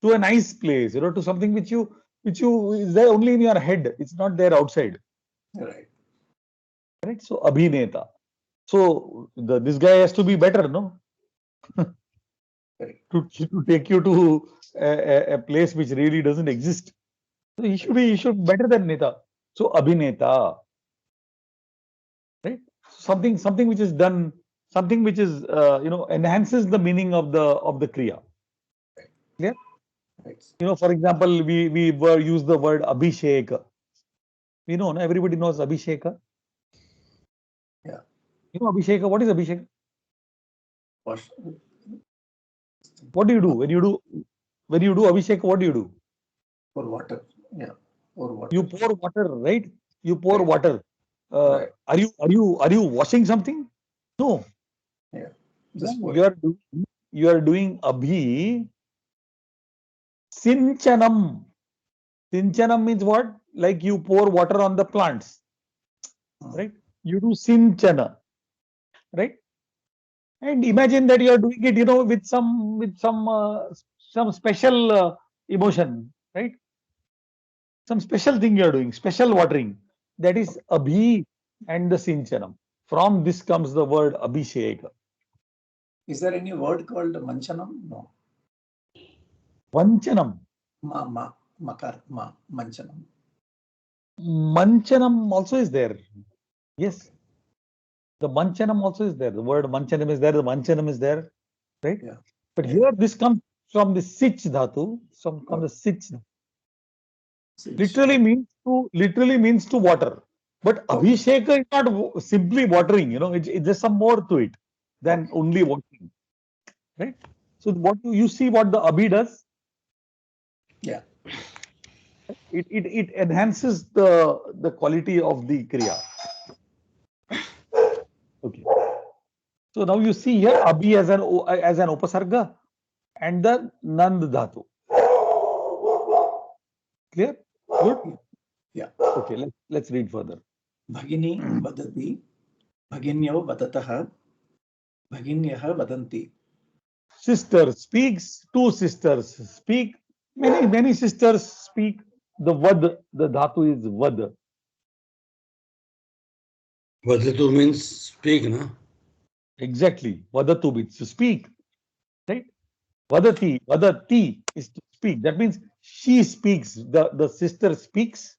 To a nice place, to something which you is there only in your head. It's not there outside. Right. Right. So Abhineta. So this guy has to be better, no? to take you to a place which really doesn't exist. So he should be better than Neta. So Abhineta. Right? Something which is done, something which is enhances the meaning of the kriya. Clear? Right. For example, we use the word Abhishek. We know, everybody knows Abhishek. Yeah. Abhishek. What is Abhishek? What do you do when you do Abhishek? What do you do? Pour water. Yeah. Pour water. You pour water, right? You pour water. Right. Are you washing something? No. Yeah. Just you are doing abhi sinchanam. Sinchanam means what? Like you pour water on the plants, right? You do sinchana, right? And imagine that you are doing it, with some special emotion, right? Some special thing you are doing, special watering. That is abhi and the sinchanam. From this comes the word abhishek. Is there any word called manchanam? No. Vanchanam. Manchanam. Manchanam also is there. Yes. The manchanam also is there. The word manchanam is there. The manchanam is there. Right? Yeah. But here this comes from the sich dhatu, from the sich. literally means to water. But Abhisheka is not simply watering, it's just some more to it than only watering, right? So what you see what the Abhi does, Yeah. it enhances the quality of the Kriya. Okay. So now you see here Abhi as an Upasarga and the Nand Dhatu. Clear? Good? Yeah. Okay, let's read further. Bhagini vadati, bhaginyau vadatah, bhaginyah vadanti. Sister speaks, two sisters speak, many sisters speak. The vad, the dhatu is vad. Vadatu means speak, no? Exactly. Vadatu means to speak. Right? Vadati is to speak. That means she speaks. The sister speaks.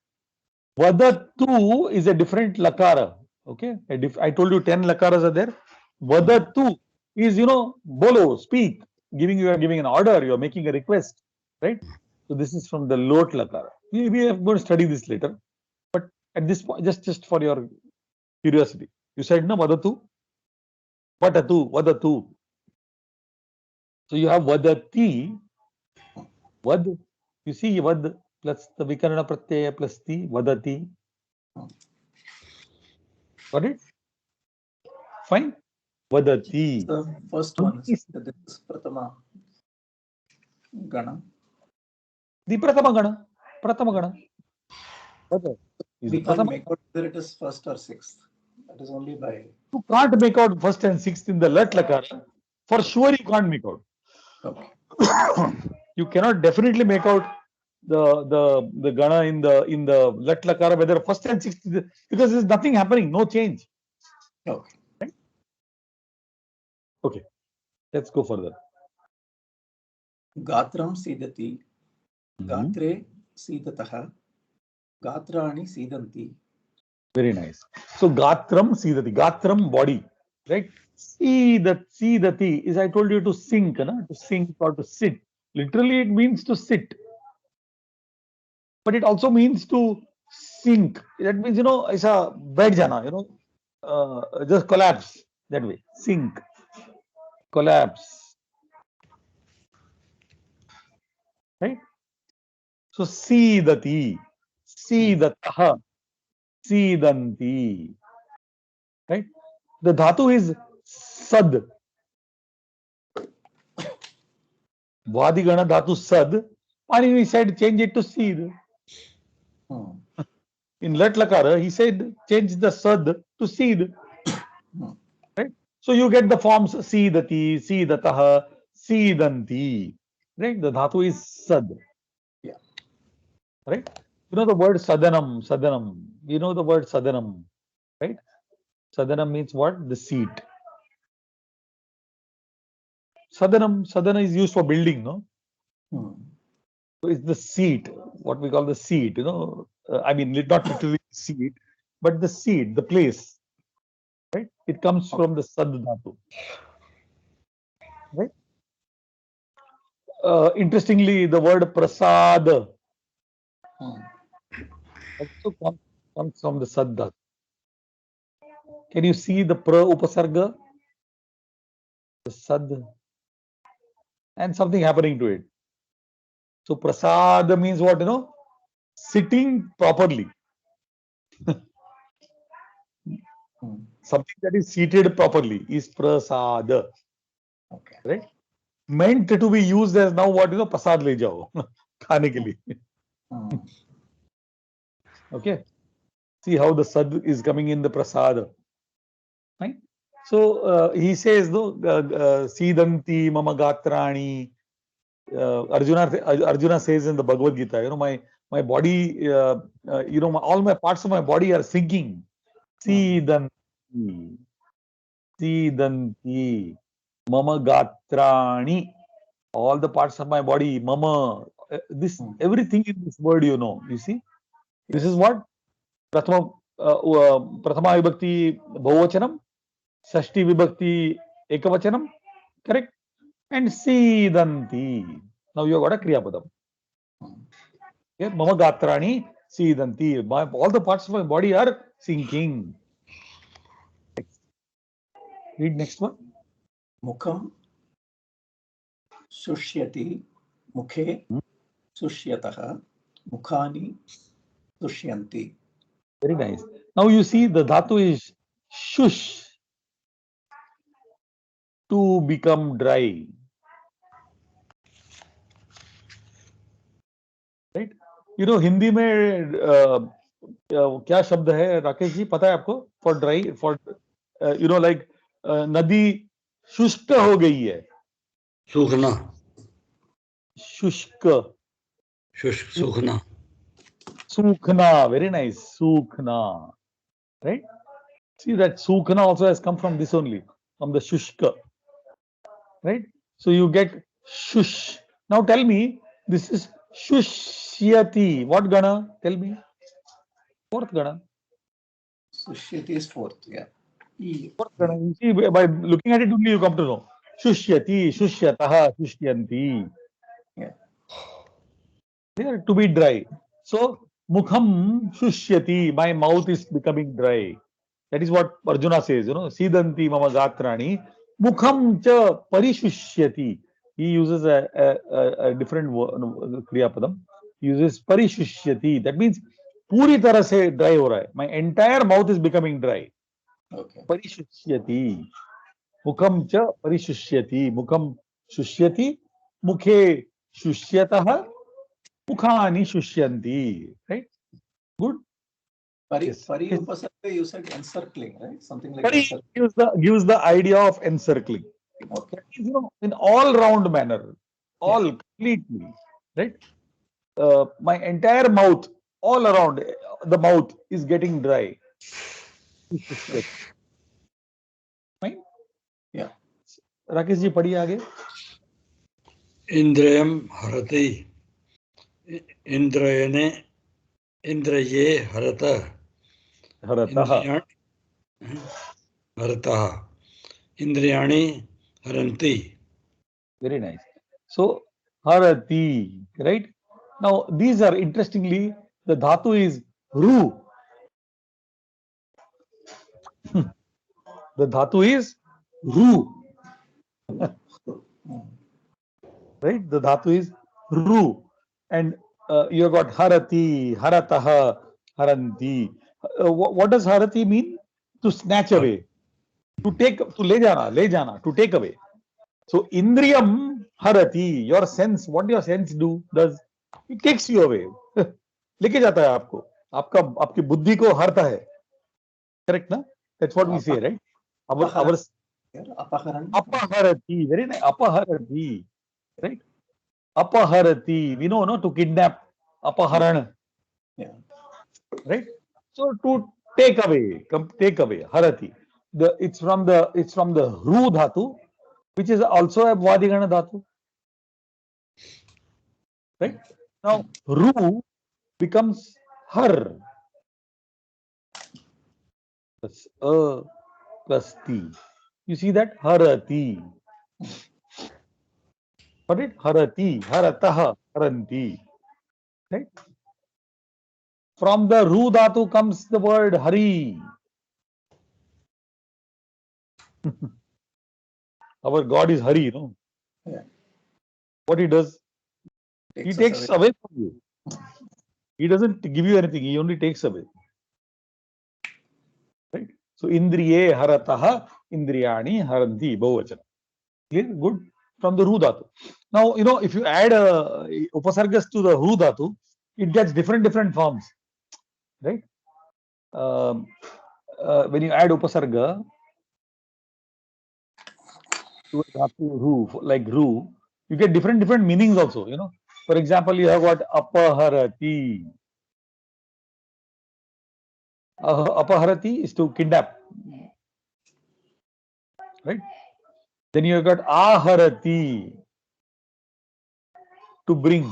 Vadatu is a different lakara. Okay. I told you 10 lakaras are there. Vadatu is, bolo, speak. You are giving an order, you are making a request. Right? So this is from the lot lakara. We are going to study this later. But at this point, just for your curiosity, you said no vadatu, vadatu. So you have vadati, vad. You see vad plus the vikarana pratyaya plus ti, vadati. Got it? Fine. Vadati. The first one is this is Pratama Gana. The Pratama Gana. Pratama Gana. We can't make out whether it is first or sixth. That is only by. You can't make out first and sixth in the lat lakara. For sure, you can't make out. Okay. You cannot definitely make out the gana in the lat lakara whether first and sixth because there's nothing happening, no change. Okay. Right? Okay. Let's go further. Gatram sidati, gatre sidatah, gatrani sidanti. Very nice. So gatram sidati, gatram body, right? Sidati is I told you to sink, to sink or to sit. Literally it means to sit. But it also means to sink. That means, it's a bed jana, just collapse that way. Sink. Collapse. Right? So sidati, sidatah, sidanti. Right? The dhatu is sad. Vadigana dhatu sad. Panini said change it to sid. In lat lakara, he said change the sad to sid. Right? So you get the forms sidati, sidatah, sidanti. Right? The dhatu is sad. Yeah. Right? You know the word sadanam. You know the word sadanam. Right? Sadanam means what? The seat. Sadana is used for building, no? So it's the seat, what we call the seat, I mean, not literally seat, but the seat, the place, right? It comes from the sad dhatu, right? Interestingly, the word prasad also comes from the sad dhatu. Can you see the pra upasarga? The sad, and something happening to it. So prasad means what, sitting properly. Something that is seated properly is prasad. Okay. Right? Meant to be used as now what, prasad le jao. Khane ke liye. Okay. See how the sad is coming in the prasad. Right? So he says, no, sidanti mama gatrani. Arjuna says in the Bhagavad Gita, my body, all my parts of my body are sinking. Sidanti, mama gatrani. All the parts of my body, mama. Everything in this word, you see. This is what Prathama Vibhakti Bahuvachanam, Shashti Vibhakti Ekavachanam, correct? And Sidanti. Now you have got a Kriya Padam. Here, mama gatrani sidanti. All the parts of my body are sinking. Read next one. Mukham sushyati. Mukhe sushyatah. Mukhani sushyanti. Very nice. Now you see the dhatu is shush, to become dry. Right? You know, Hindi में क्या शब्द है राकेश जी, पता है आपको? For dry, for you know, like नदी शुष्क हो गई है. सूखना, शुष्क, शुष्क, सूखना. सूखना. Very nice. सूखना. Right? See that सूखना also has come from this only, from the shushka. Right? So you get shush. Now tell me, this is shushyati. What gana? Tell me. Fourth gana. Sushyati is fourth. Yeah. E. Fourth gana. You see, by looking at it only, you come to know. Shushyati, shushyataha, shushyanti. Yeah. They are to be dry. So, mukham shushyati. My mouth is becoming dry. That is what Arjuna says, you know, Sidanti mama gatrani, mukham cha parishusyati. He uses a different kriya padam. He uses parishusyati. That means, puri tarah se dry ho raha hai. My entire mouth is becoming dry. Okay. Parishusyati. Mukham cha parishusyati. Mukham shushyati. Mukhe shushyatah. Mukhani shushyanti. Right? Good. Pari, Yes. pari Yes. upasarga, you said encircling, right? Something like Pari encircling. gives the idea of encircling. Okay. That means, you know, in all round manner, all completely, right? My entire mouth, all around, the mouth is getting dry. Fine? Yeah. Rakesh ji पढ़िए आगे. इंद्रियम हरति, इंद्रियने, इंद्रिये हरत, हरतः. हरतः, इंद्रियाणि हरन्ति. Very nice. So harati, right? Now these are, interestingly, the dhatu is ru. The dhatu is ru. Right? The dhatu is ru. And you have got harati, harataha, haranti. What does harati mean? To snatch away. To take, to le jana, to take away. So indriyam harati, your sense, what your sense does, it takes you away. लेके जाता है आपको, आपकी बुद्धि को हरता है. Correct ना? That's what we say, right? Our apaharati, very nice. Apaharati, right? Apaharati, we know, no, to kidnap. Apaharan. Yeah. Right? So to take away, harati. It's from the ru dhatu, which is also a vadigana dhatu. Right? Now ru becomes har. Plus a plus ti. You see that? Harati. Got it? Harati, haratah, haranti. Right? From the ru dhatu comes the word hari. Our God is Hari, no? Yeah. What he does? He takes away from you. He doesn't give you anything. He only takes away. Right? So indriye harataha, indriyani haranti, bahuvachana. Clear? Good. From the ru dhatu. Now, you know, if you add upasargas to the ru dhatu, it gets different forms. Right? When you add upasarga to a dhatu ru, like ru, you get different meanings also, you know. For example, you have got apaharati. Apaharati is to kidnap. Right? Then you have got aharati, to bring.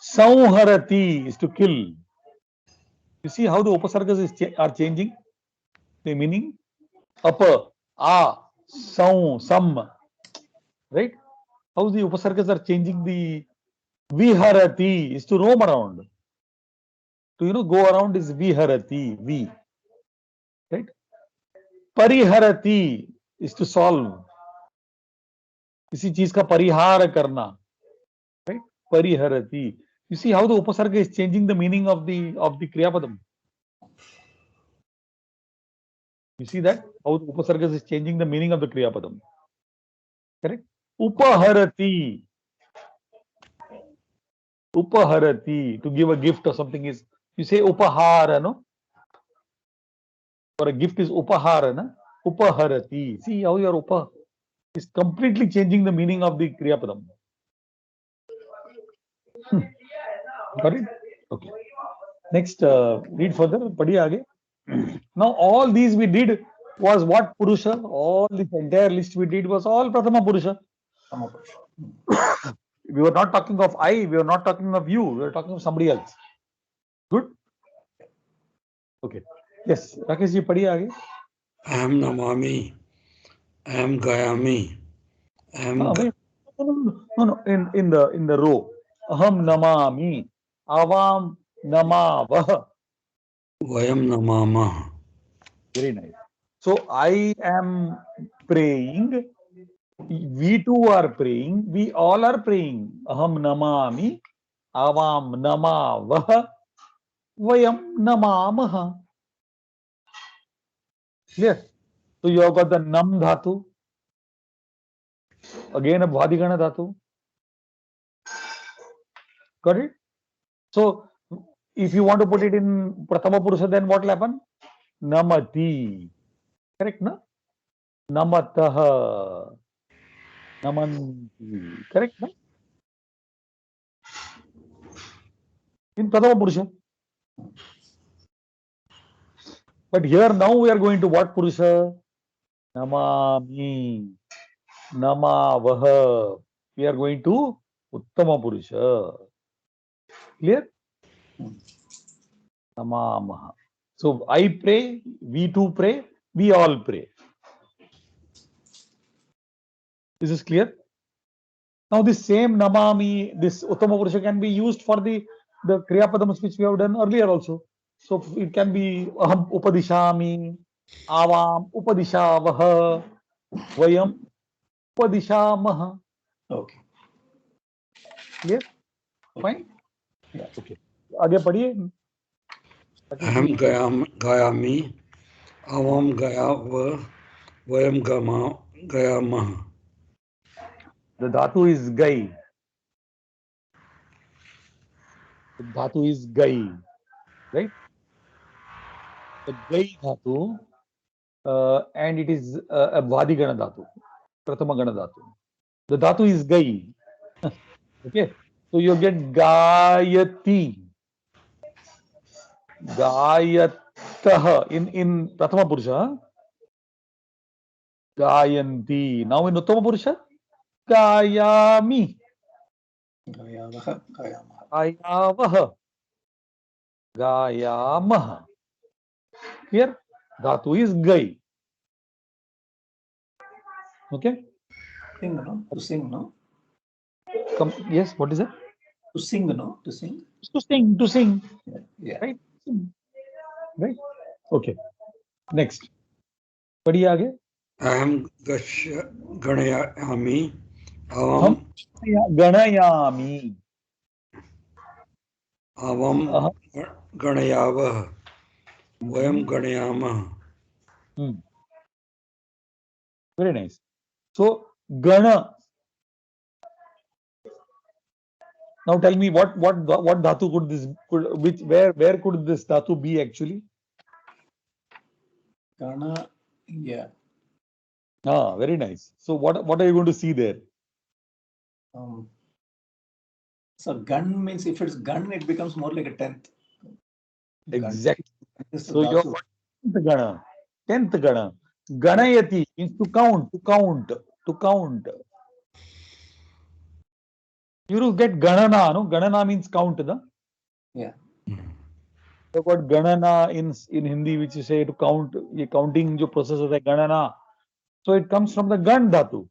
Sauharati is to kill. You see how the upasargas are changing the meaning? Apa, a, sau, sam. Right? how the upasargas are changing the viharati is to roam around. To go around is viharati, vi. Right? Pariharati is to solve. किसी चीज का परिहार करना. Right? Pariharati. You see how the upasarga is changing the meaning of the kriya padam. You see that how the upasarga is changing the meaning of the kriya padam. Correct? Upaharati. Upaharati, to give a gift or something is, you say upahara, no? For a gift is upahara, no? Upaharati. See how your upa is completely changing the meaning of the kriya padam. Got it? Okay. Next, read further. Padhi aage. Now all these we did was what Purusha? All this entire list we did was all Prathama Purusha. We were not talking of I, we were not talking of you, we were talking of somebody else. Good? Okay. Yes, Rakesh ji, padhi aage. Aham namami, aham gayami, aham No, in the row. Aham namami, avam namavah. vayam namamah. Very nice. So I am praying. We too are praying. We all are praying. Aham namami, avam namavah, vayam namamah. Clear? So you have got the nam dhatu. Again a bhadigana dhatu. Got it? So if you want to put it in Prathama Purusha, then what will happen? Namati. Correct, no? Namataha. Namanti. Correct, no? In Prathama Purusha. But here now we are going to what Purusha? Namami. Namavaha. We are going to Uttama Purusha. Clear? Namamaha. So I pray, we too pray, we all pray. This is clear? Now this same Namami, this Uttama Purusha can be used for the Kriya Padams which we have done earlier also. So it can be Aham Upadishami, Avam Upadishavaha, Vayam Upadishamaha. Okay. Clear? Fine? Yeah. Okay. आगे पढ़िए. Aham gayami, avam gayava, vayam gayamah. The dhatu is gai. The dhatu is gai. Right? The gai dhatu, and it is a Vadigana dhatu, Prathama Gana dhatu. The dhatu is gai. Okay. So you get Gayati. Gayatah in Prathama Purusha. Gayanti. Now in Uttama Purusha, Gayami. Gayavaha, Gayamaha. Gayavaha. Gayamaha. Here, dhatu is gai. Okay? Sing, no? To sing, no? Yes, what is it? To sing, no? To sing. To sing. Yeah. Right? Right? Okay. Next. Padhi aage. Aham ganayami, Hum ganayami. avam ganayavah, vayam ganayamah. Very nice. So Gana. Now tell me what dhatu where could this dhatu be actually? Gana, yeah. Ah, very nice. So what are you going to see there? So gun means if it's gun, it becomes more like a 10th. Exactly. So your your 10th Gana. 10th Gana. Ganayati means to count. You get Ganana, no? Ganana means count, no? Yeah. So got Ganana in Hindi, which you say to count, ये counting जो process होता है Ganana. So it comes from the Gan dhatu.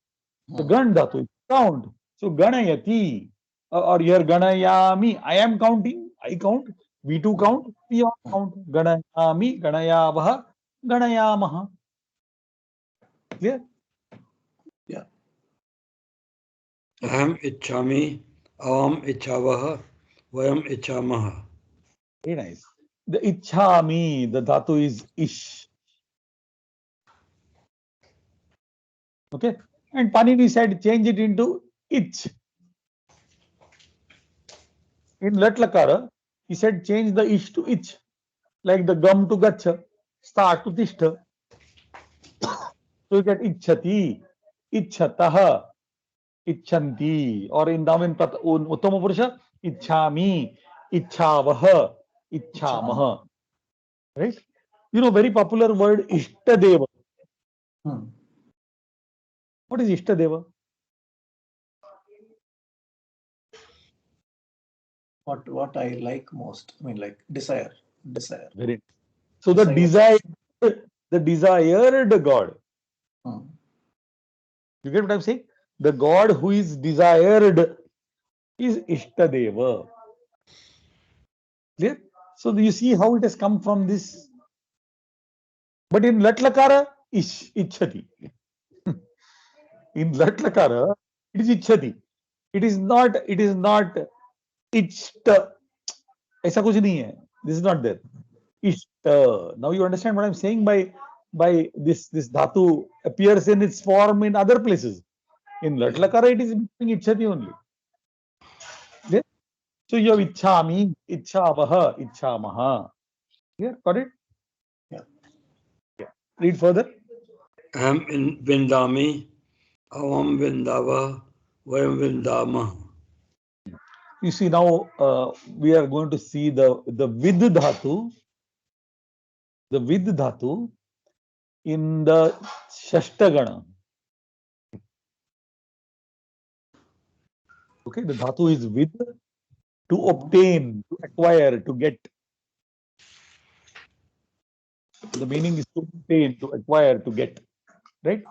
The Gan dhatu, count. So ganayati or here ganayami. I am counting. I count. We too count. We all count. Ganayami, ganayavaha, ganayamaha. Clear? Yeah. Aham ichhami, avam ichavah, vayam ichamah. Very nice. The ichhami, the dhatu is ish. Okay. And Panini said change it into ich. In Latlakara, he said change the ish to ich. Like the gum to gacha, start to tishta. So you get ichhati, ichhatah, ichhanti. Or in Damin Uttama Purusha, ichhami, ichhavah, ichhamah. Right? You know, very popular word Ishtadeva. What is Ishtadeva? What I like most. I mean, like desire. Very. So the desired God. You get what I'm saying? The God who is desired is Ishtadeva. Clear? So you see how it has come from this. But in Latlakara, Ichhati. In Latlakara, it is Ichhati. It is not Ichta. ऐसा कुछ नहीं है. This is not there. Ishta. Now you understand what I'm saying by this dhatu appears in its form in other places. In Latlakara, it is Ichhati only. Yeah? So you have Ichhami, Ichhavaha, Ichhamaha. Yeah, got it? Yeah. Read further. Aham vindami, avam vindava, vayam vindamah. You see now we are going to see the vid dhatu, in the Shashtagana. Okay, the dhatu is vid, to obtain, to acquire, to get. The meaning is to obtain, to acquire, to get. Right?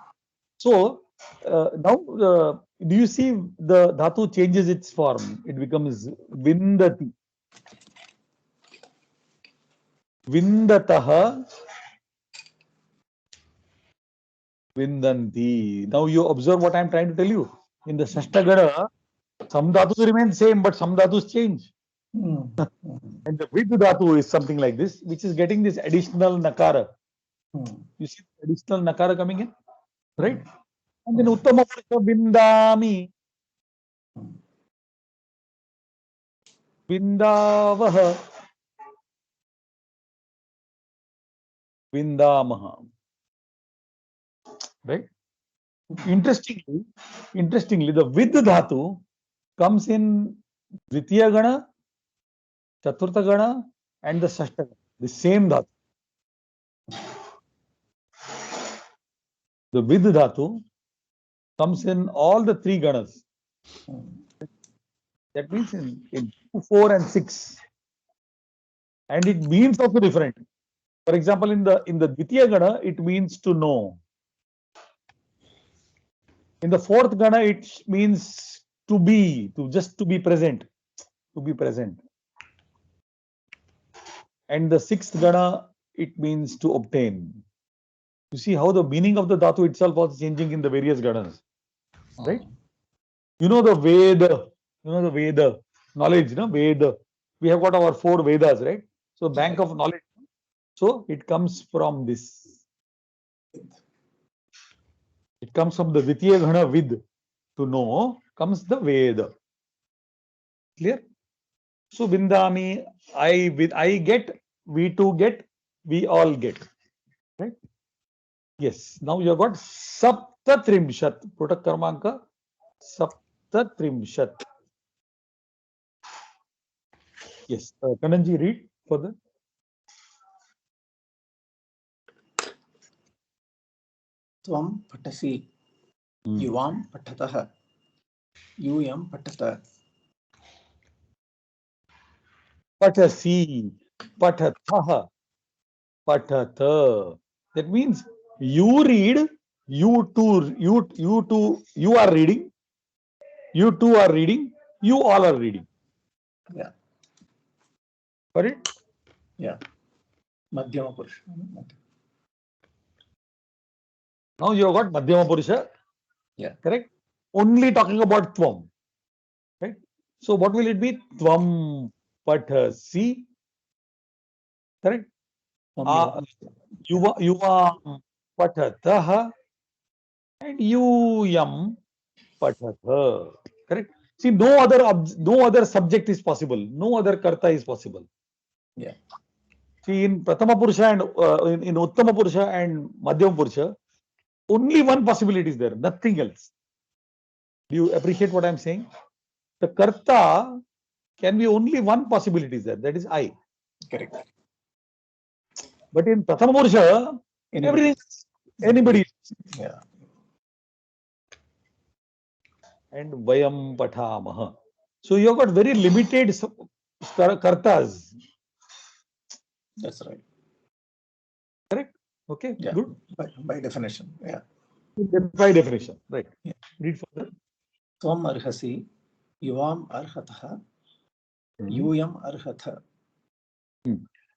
So now do you see the dhatu changes its form? It becomes vindati. Vindataha, vindanti. Now you observe what I am trying to tell you. In the Shashtagana, some dhatus remain same, but some dhatus change. And the vid dhatu is something like this, which is getting this additional nakara. You see additional nakara coming in, right? And then uttama purusha vindami, vindavaha, vindamaha. Right? Interestingly, the vid dhatu comes in Dvitiya Gana, Chaturtha Gana, and the Shashta Gana. The same dhatu. The vid dhatu comes in all the three ganas. That means in 2, 4, and 6. And it means also different. For example, in the Dvitiya Gana, it means to know. In the fourth Gana, it means to be, just to be present. To be present. And the sixth Gana, it means to obtain. You see how the meaning of the dhatu itself was changing in the various ganas. Right? You know the Veda, knowledge, no? Veda. We have got our 4 Vedas, right? So bank of knowledge. So it comes from this. It comes from the Vitya Gana Vid. To know comes the Veda. Clear? So Vindami, I get, we too get, we all get. Right? Yes. Now you have got Saptatrimshat. Product Karmanka Saptatrimshat. Yes. Kananji, read further. Tvam patasi, yuvam patatah, yuyam patata. Patasi, patatah, patata. That means you read, you are reading, You two are reading. You all are reading. Yeah. Got it? Yeah. Madhyama Purusha. Now you have got Madhyama Purusha. Yeah. Correct? Only talking about Tvam. Right? So what will it be? Tvam Pathasi. Correct? Yuvam Pathatah and Yuyam Pathatha. Correct? See, no other subject is possible. No other karta is possible. Yeah. See, in Prathama Purusha and in Uttama Purusha and Madhyama Purusha, only one possibility is there, nothing else. Do you appreciate what I'm saying? The karta can be only one possibility is there, that is I. Correct. But in Prathama Purusha, everything, anybody. Yeah. And Vayam Pathamaha. So you have got very limited kartas. That's right. Correct? Okay, Yeah. good. By definition. Yeah. By definition, right. Yeah. Read further. Tvam arhasi, yuvam arhatah, yuyam arhatha.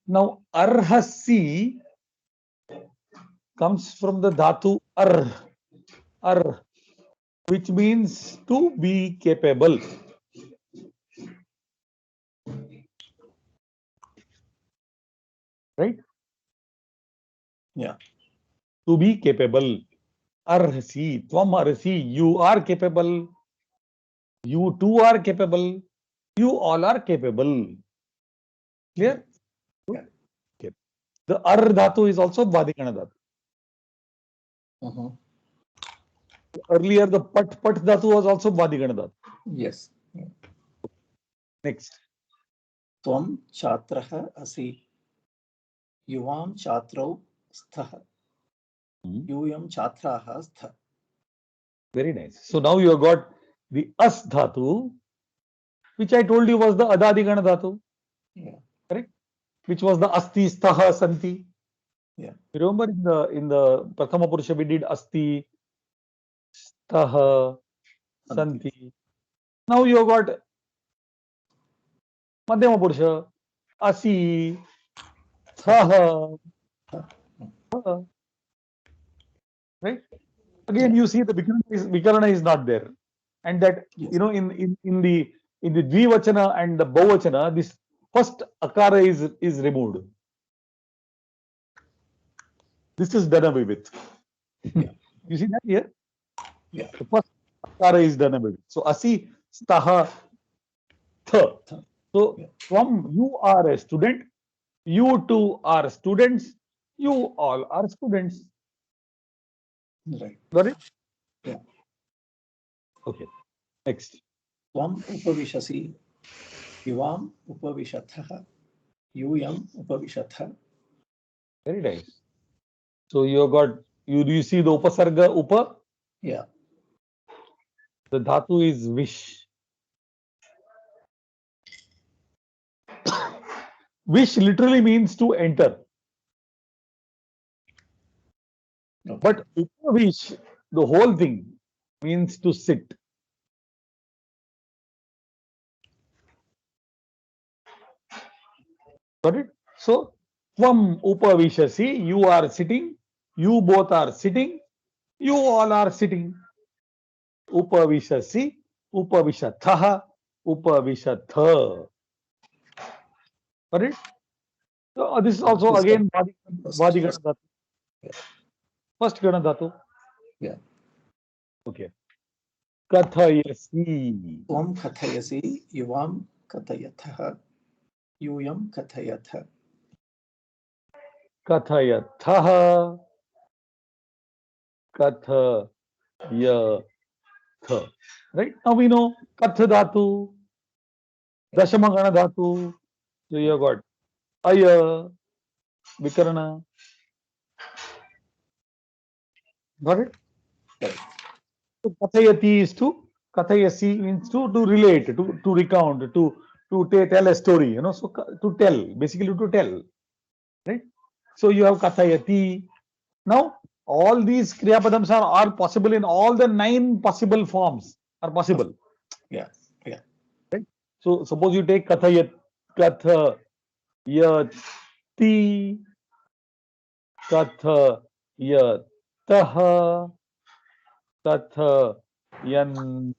Now, arhasi comes from the dhatu ar, which means to be capable. Right? Yeah. To be capable. Arhasi, tvam arhasi, you are capable. You too are capable. You all are capable. Clear? Yeah. Okay. The ar dhatu is also Bhadikana dhatu. Earlier, the pat dhatu was also Bhadikana dhatu. Yes. Next. Tvam chatraha asi, yuvam chatrau stha, yuyam chatraha stha. Very nice. So now you have got the as dhatu, which I told you was the Adadigana dhatu. Yeah. Correct? Which was the asti, staha, santi. Yeah. Remember in the Prathama Purusha we did asti, staha, santi. Now you have got Madhyama Purusha, asi, staha. Right? Again, you see the Vikarana is not there. And that, Yes. you know, in the Dvivachana and the Bahuvachana, this first akara is removed. This is done away with. Yeah. You see that here? Yeah. The first akara is done away with. So asi, staha, tha. So from you are a student, you two are students, you all are students. Right. Got it? Yeah. Okay. Next. Tvam upavishasi, yuvam upavishatha, yuyam upavishatha. Very nice. So you have got, do you see the upasarga upa? Yeah. The dhatu is wish. Wish literally means to enter. Okay. But upavish, the whole thing, means to sit. Got it? So, tvam upavishasi, you are sitting, you both are sitting, you all are sitting. Upavishasi, upavishatha, upavishatha. Got it? So, this is also again Bhadigana dhatu. Yeah. First Gana dhatu. Yeah. Okay. Kathayasi. Tvam kathayasi, yuvam kathayatha, yuyam kathayatha. Kathayatha. Kathayatha. Right? Now we know Katha dhatu, Dashamagana dhatu. So you have got Aya, Vikarana. Got it? Right. So Kathayati is to, Kathayasi means to relate, to recount, to tell a story, you know, so to tell, basically to tell. Right? So you have Kathayati. Now, all these Kriya Padams are possible in all the 9 possible forms are possible. Yeah. Yeah. Right? So suppose you take kathayat, kathayati, kathayatah, kathayanti.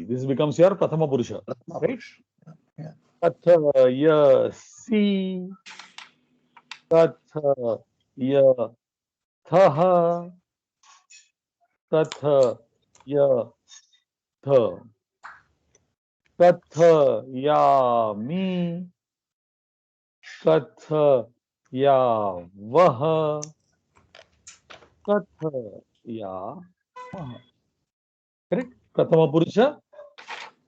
This becomes your Prathama Purusha. Prathama Right? Purusha. Yeah. Kathayasi, kathayatah, kathayatha, kathayami, kathayavah, kathayamah. Correct? Prathama Purusha,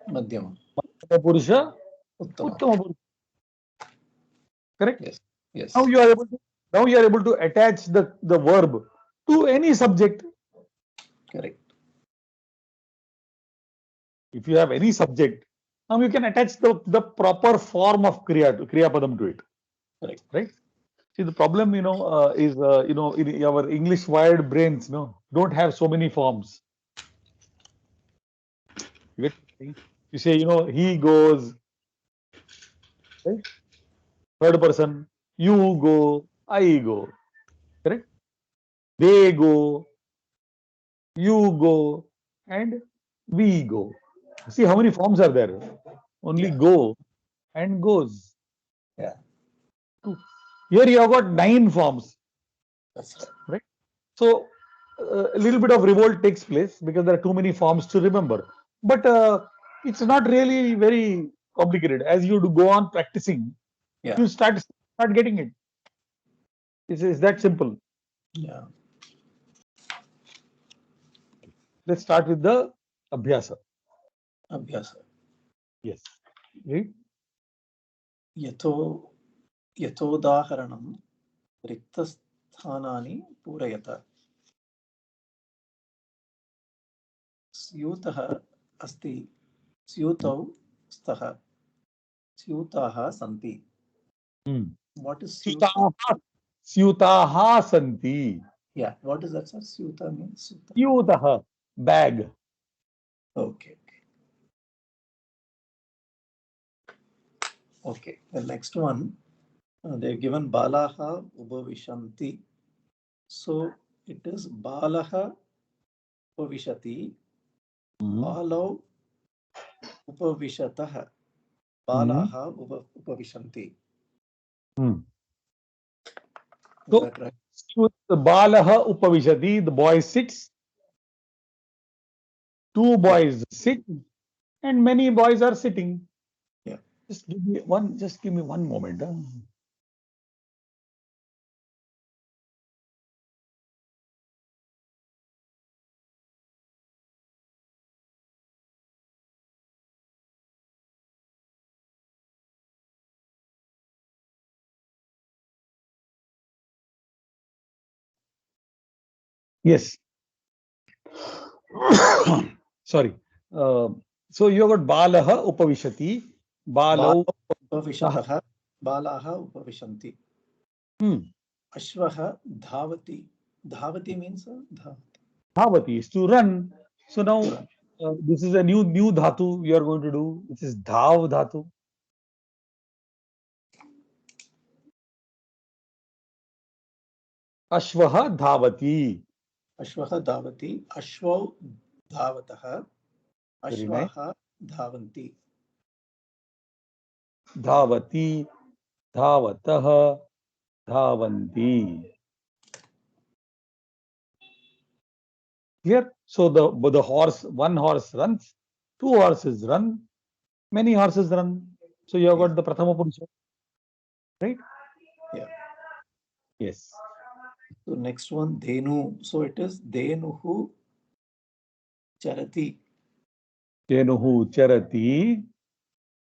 Madhyama. Madhyama Purusha, Uttama. Uttama Purusha. Correct? Yes. Yes. Now you are able to attach the verb to any subject. Correct. If you have any subject, now you can attach the proper form of Kriya Padam to it. Correct. Right? See, the problem, is, in our English wired brains, don't have so many forms. You say, he goes, right? Third person, you go, I go. Correct? They go, you go, and we go. See how many forms are there? Only Yeah. go and goes. Yeah. Here you have got 9 forms. That's right. Right? So a little bit of revolt takes place because there are too many forms to remember. But it's not really very complicated. As you go on practicing, Yeah. you start getting it. It's that simple. Yeah. Let's start with the abhyasa. Abhyasa. Yes. Read. यथोदाहरणं रिक्तस्थानानि पूरयत स्यूतः अस्ति स्यूतौ स्तः स्यूताः सन्ति. What is स्यूत? Syutaha santi. Yeah, what is that, sir? Syuta means Syuta. Syutaha, bag. Okay. Okay. The next one, they've given Balaha Upavishanti. So it is Balaha Upavishati, Balau Upavishatah, Balaha Upavishanti. Is that right? Balaha upavishati, the boy sits. 2 boys sit, and many boys are sitting. Yeah. Just give me one moment. Yes. Sorry. So you have got Balaha upavishati. Balau Upavishatah, Balaha Upavishanti. Ashvaha Dhavati. Dhavati means Dhavati is to run. So now this is a new dhatu you are going to do, which is Dhav dhatu. Ashvaha Dhavati. Ashvaha Dhavati. Ashvau Dhavatah. Very nice. Ashvaha Dhavanti. Dhavati, Dhavatah, Dhavanti. Here, so the horse, one horse runs, 2 horses run, many horses run. So you have got the Prathama Purusha, right? Yeah. Yes. So next one, Dhenu. So it is Dhenuhu Charati. Dhenuhu charati.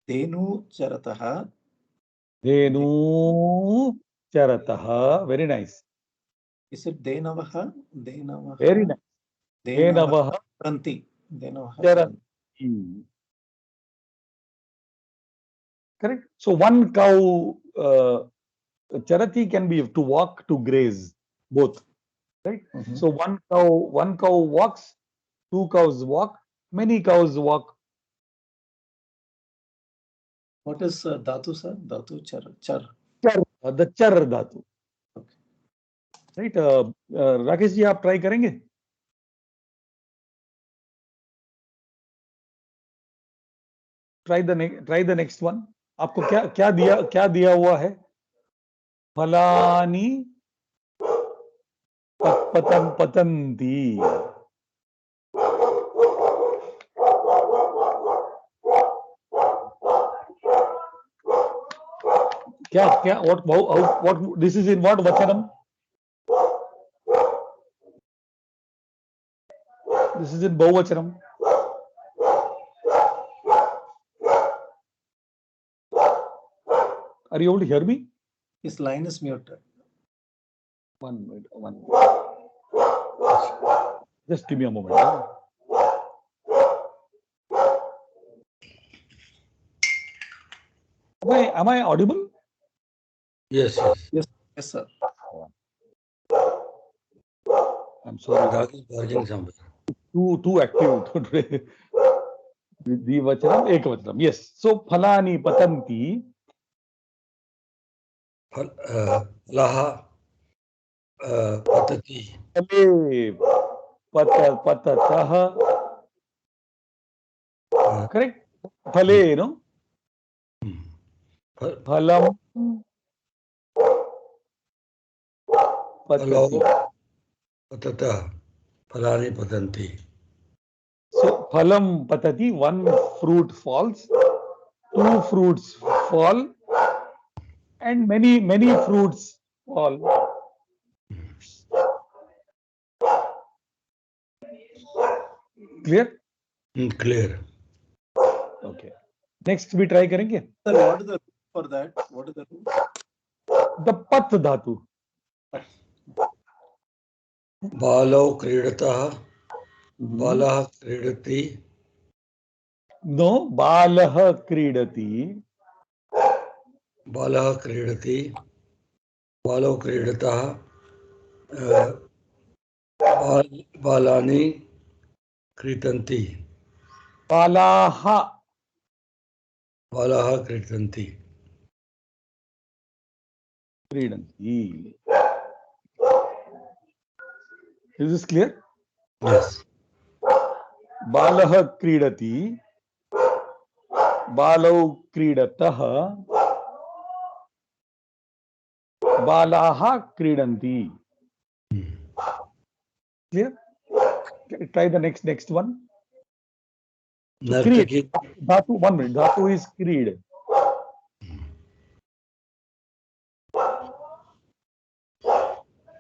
Dhenu Charatah. Dhenu charatah. Very nice. Is it Dhenavaha? Dhenavaha. Very nice. Dhenavaha Charanti. Dhenavaha Charanti. Correct. So one cow, charati can be to walk, to graze, both. Right. So one cow walks, 2 cows walk, many cows walk. What is dhatu, sir? Dhatu, char. The char dhatu. Okay. Right? Rakesh ji आप try करेंगे? Try the next one. आपको क्या दिया हुआ है? फलानी पतंती. क्या what this is in what vachanam? This is in bahuvachanam. Are you able to hear me? His line is muted. One minute. Just give me a moment. Am I audible? Yes. Yes, sir. I'm sorry. Dog is barking somewhere. Too active today. Dvivachanam, ekavachanam. Yes. So phalani patanti. Phalaha patati. Phale patatah. Correct? Phale, no? Phalam patati. Patata. Phalani patanti. So phalam patati, one fruit falls, two fruits fall, and many fruits fall. Clear? Clear. Okay. Next we try करेंगे. Sir, what is the rule for that? What is the rule? The pat dhatu. Balau क्रीडतः. Balah क्रीडति. No, balah kridati. बालः क्रीडति. बालौ क्रीडतः. बालानि क्रीडन्ति. Balaha. बालाः क्रीडन्ति. Kridanti. Is this clear? Yes. Balah kridati. Balau kridatah. Balaha kridanti. Clear? Okay, try the next one. नर्तकी. Creed. Dhatu, 1 minute. Dhatu is creed.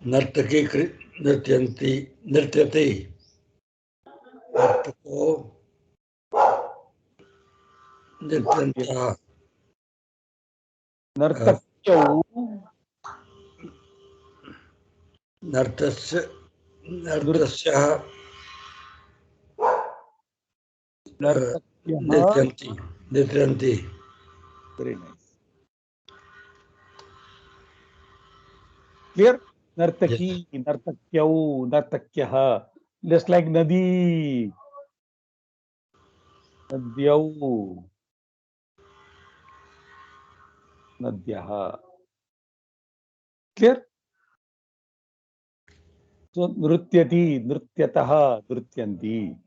नर्तकी नृत्यन्ति. नृत्यते. नर्तको नृत्यन्तः. Nartakyau. नर्तस्य नृत्यन्ति. Very nice. Clear? Nartaki, nartakyau, nartakyah. Just like nadi. Nadyau. Nadyah. Clear? So nrutyati, nrutyatah, nrutyanti.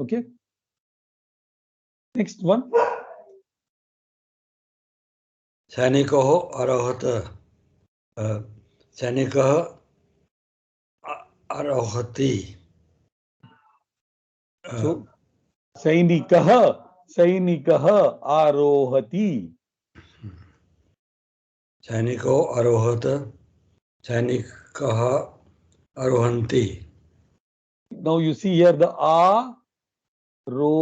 Okay. Next one. सैनिकः आरोहत. सैनिकः आरोहति. So sainikah arohati. सैनिको आरोहत. सैनिकः आरोहन्ति. Now you see here the arohatah,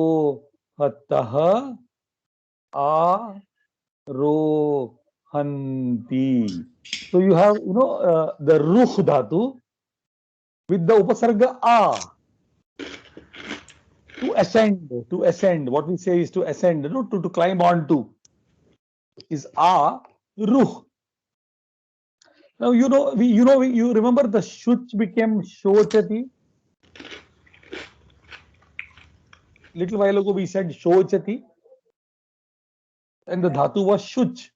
arohanti. So you have the ruh dhatu with the upasarga a. To ascend. What we say is to ascend, to climb onto is a ruh. Now you remember the shuch became shochati. little while ago we said shochati, and the dhatu was shuch.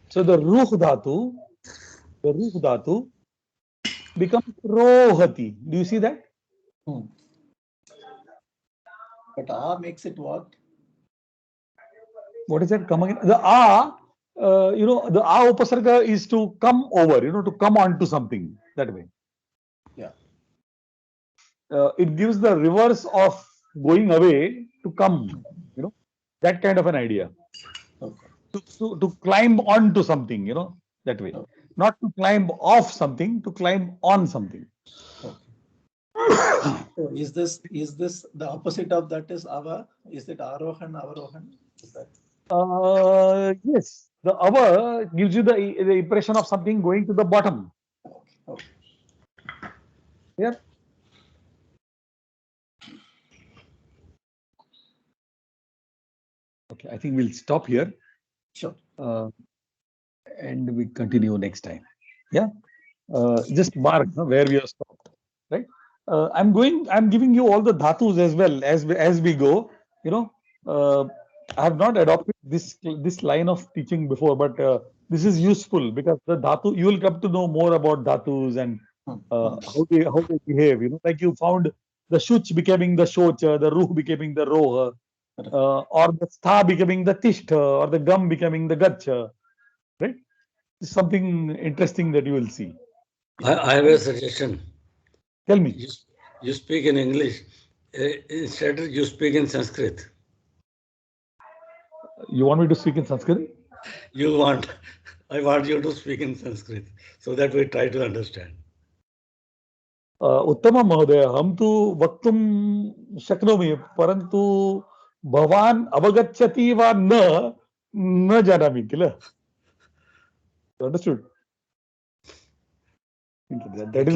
So the ruh dhatu becomes rohati. Do you see that? But A makes it what? What is that? Come again? The A, the A upasarga is to come over, to come onto something that way. Yeah. It gives the reverse of going away to come, that kind of an idea. Okay. To climb onto something, that way. Okay. Not to climb off something, to climb on something. Okay. So is this the opposite of that is ava? Is it arohan, avarohan? Is that? Yes, the ava gives you the impression of something going to the bottom. Okay. Okay. Yeah. Okay, I think we'll stop here. Sure. And we continue next time. Yeah. Just mark where we are stopped. Right. I'm giving you all the dhatus as well as we go. I have not adopted this line of teaching before, but this is useful because the dhatu, you will come to know more about dhatus and how they behave. Like you found the shuch becoming the shoch, the ruh becoming the roh, or the stha becoming the tishtha, or the gum becoming the gach. Right? It's something interesting that you will see. I have a suggestion. Tell me. You speak in English. Instead, you speak in Sanskrit. You want me to speak in Sanskrit? I want you to speak in Sanskrit so that we try to understand. उत्तमं महोदय, अहं तु वक्तुं शक्नोमि, परन्तु भवान् अवगच्छति वा न जानामि किल. Understood? That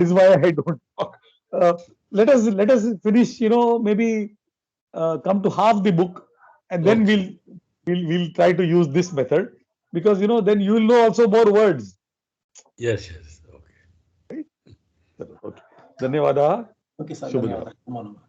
is why I don't talk. Let us finish, maybe come to half the book, and then we'll try to use this method, because then you will know also more words. Yes. Okay. Okay. धन्यवादः. Okay, sir. शुभ दिनम्. Namo Namaha.